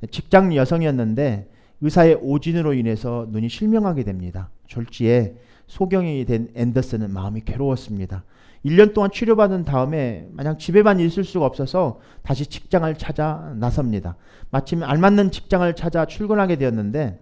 직장 여성이었는데 의사의 오진으로 인해서 눈이 실명하게 됩니다. 졸지에 소경이 된 앤더슨은 마음이 괴로웠습니다. 1년 동안 치료받은 다음에 마냥 집에만 있을 수가 없어서 다시 직장을 찾아 나섭니다. 마침 알맞는 직장을 찾아 출근하게 되었는데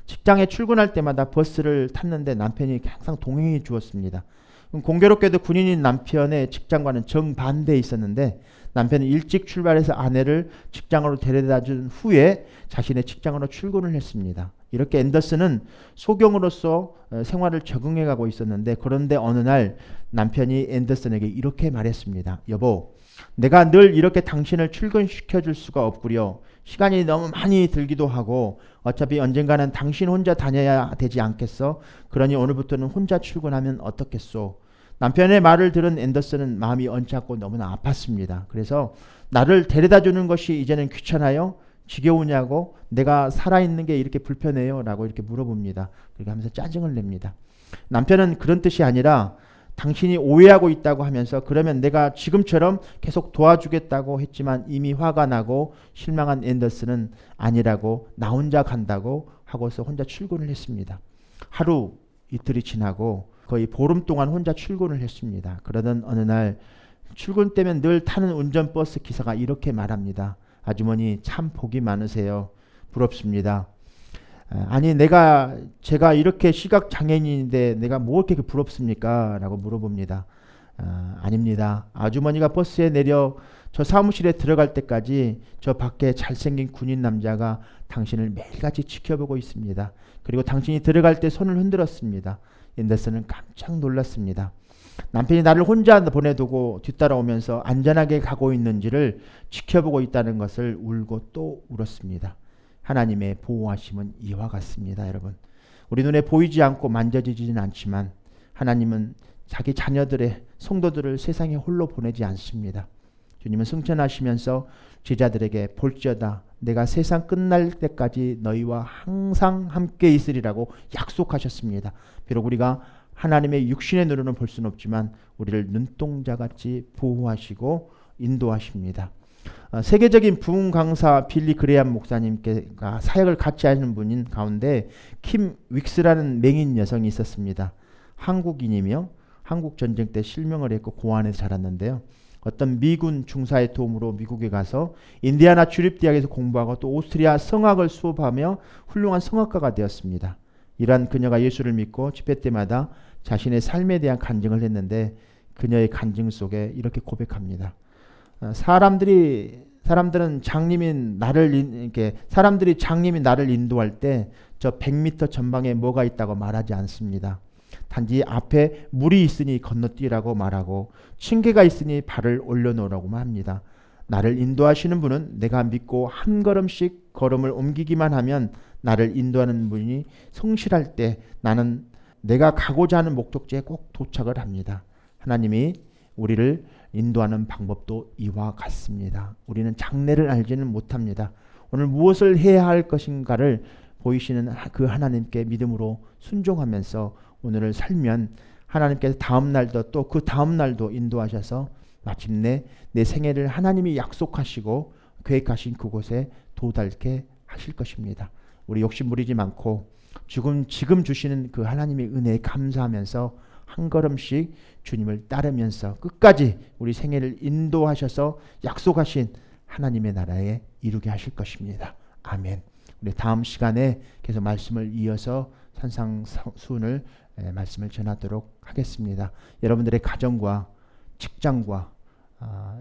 직장에 출근할 때마다 버스를 탔는데 남편이 항상 동행해 주었습니다. 공교롭게도 군인인 남편의 직장과는 정반대에 있었는데 남편은 일찍 출발해서 아내를 직장으로 데려다 준 후에 자신의 직장으로 출근을 했습니다. 이렇게 앤더슨은 소경으로서 생활을 적응해 가고 있었는데 그런데 어느 날 남편이 앤더슨에게 이렇게 말했습니다. 여보, 내가 늘 이렇게 당신을 출근시켜 줄 수가 없구려. 시간이 너무 많이 들기도 하고 어차피 언젠가는 당신 혼자 다녀야 되지 않겠어? 그러니 오늘부터는 혼자 출근하면 어떻겠소? 남편의 말을 들은 앤더슨은 마음이 언짢고 너무나 아팠습니다. 그래서 나를 데려다 주는 것이 이제는 귀찮아요? 지겨우냐고? 내가 살아있는 게 이렇게 불편해요? 라고 이렇게 물어봅니다. 그렇게 하면서 짜증을 냅니다. 남편은 그런 뜻이 아니라 당신이 오해하고 있다고 하면서 그러면 내가 지금처럼 계속 도와주겠다고 했지만 이미 화가 나고 실망한 앤더슨은 아니라고 나 혼자 간다고 하고서 혼자 출근을 했습니다. 하루 이틀이 지나고 거의 보름 동안 혼자 출근을 했습니다. 그러던 어느 날 출근 때면 늘 타는 운전버스 기사가 이렇게 말합니다. 아주머니 참 복이 많으세요. 부럽습니다. 아니 제가 이렇게 시각장애인인데 내가 뭐 이렇게 부럽습니까? 라고 물어봅니다. 아닙니다. 아주머니가 버스에 내려 저 사무실에 들어갈 때까지 저 밖에 잘생긴 군인 남자가 당신을 매일같이 지켜보고 있습니다. 그리고 당신이 들어갈 때 손을 흔들었습니다. 앤더슨은 깜짝 놀랐습니다. 남편이 나를 혼자 보내두고 뒤따라오면서 안전하게 가고 있는지를 지켜보고 있다는 것을 울고 또 울었습니다. 하나님의 보호하심은 이와 같습니다. 여러분, 우리 눈에 보이지 않고 만져지지는 않지만 하나님은 자기 자녀들의 성도들을 세상에 홀로 보내지 않습니다. 주님은 승천하시면서 제자들에게 볼지어다 내가 세상 끝날 때까지 너희와 항상 함께 있으리라고 약속하셨습니다. 비록 우리가 하나님의 육신의 눈으로는 볼 수는 없지만 우리를 눈동자같이 보호하시고 인도하십니다. 세계적인 부흥 강사 빌리 그레이엄 목사님께가 사역을 같이 하시는 분인 가운데 킴 윅스라는 맹인 여성이 있었습니다. 한국인이며 한국 전쟁 때 실명을 했고 고아원에서 자랐는데요. 어떤 미군 중사의 도움으로 미국에 가서 인디아나 주립대학에서 공부하고 또 오스트리아 성악을 수업하며 훌륭한 성악가가 되었습니다. 이러한 그녀가 예수를 믿고 집회 때마다 자신의 삶에 대한 간증을 했는데 그녀의 간증 속에 이렇게 고백합니다. 사람들은 장님인 나를 인도할 때 저 100m 전방에 뭐가 있다고 말하지 않습니다. 단지 앞에 물이 있으니 건너뛰라고 말하고 층계가 있으니 발을 올려놓으라고만 합니다. 나를 인도하시는 분은 내가 믿고 한 걸음씩 걸음을 옮기기만 하면 나를 인도하는 분이 성실할 때 나는 내가 가고자 하는 목적지에 꼭 도착을 합니다. 하나님이 우리를 인도하는 방법도 이와 같습니다. 우리는 장래를 알지는 못합니다. 오늘 무엇을 해야 할 것인가를 보이시는 그 하나님께 믿음으로 순종하면서 오늘을 살면 하나님께서 다음 날도 또 그 다음 날도 인도하셔서 마침내 내 생애를 하나님이 약속하시고 계획하신 그곳에 도달케 하실 것입니다. 우리 욕심 부리지 않고 지금 주시는 그 하나님의 은혜에 감사하면서 한 걸음씩 주님을 따르면서 끝까지 우리 생애를 인도하셔서 약속하신 하나님의 나라에 이루게 하실 것입니다. 아멘. 우리 다음 시간에 계속 말씀을 이어서 산상수훈을 말씀을 전하도록 하겠습니다. 여러분들의 가정과 직장과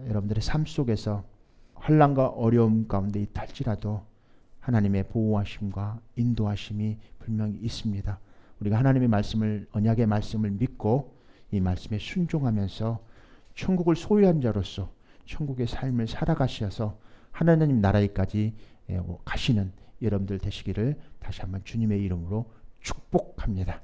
여러분들의 삶 속에서 환난과 어려움 가운데 있다 할지라도 하나님의 보호하심과 인도하심이 분명히 있습니다. 우리가 하나님의 말씀을, 언약의 말씀을 믿고 이 말씀에 순종하면서 천국을 소유한 자로서 천국의 삶을 살아가셔서 하나님 나라에까지 가시는 여러분들 되시기를 다시 한번 주님의 이름으로 축복합니다.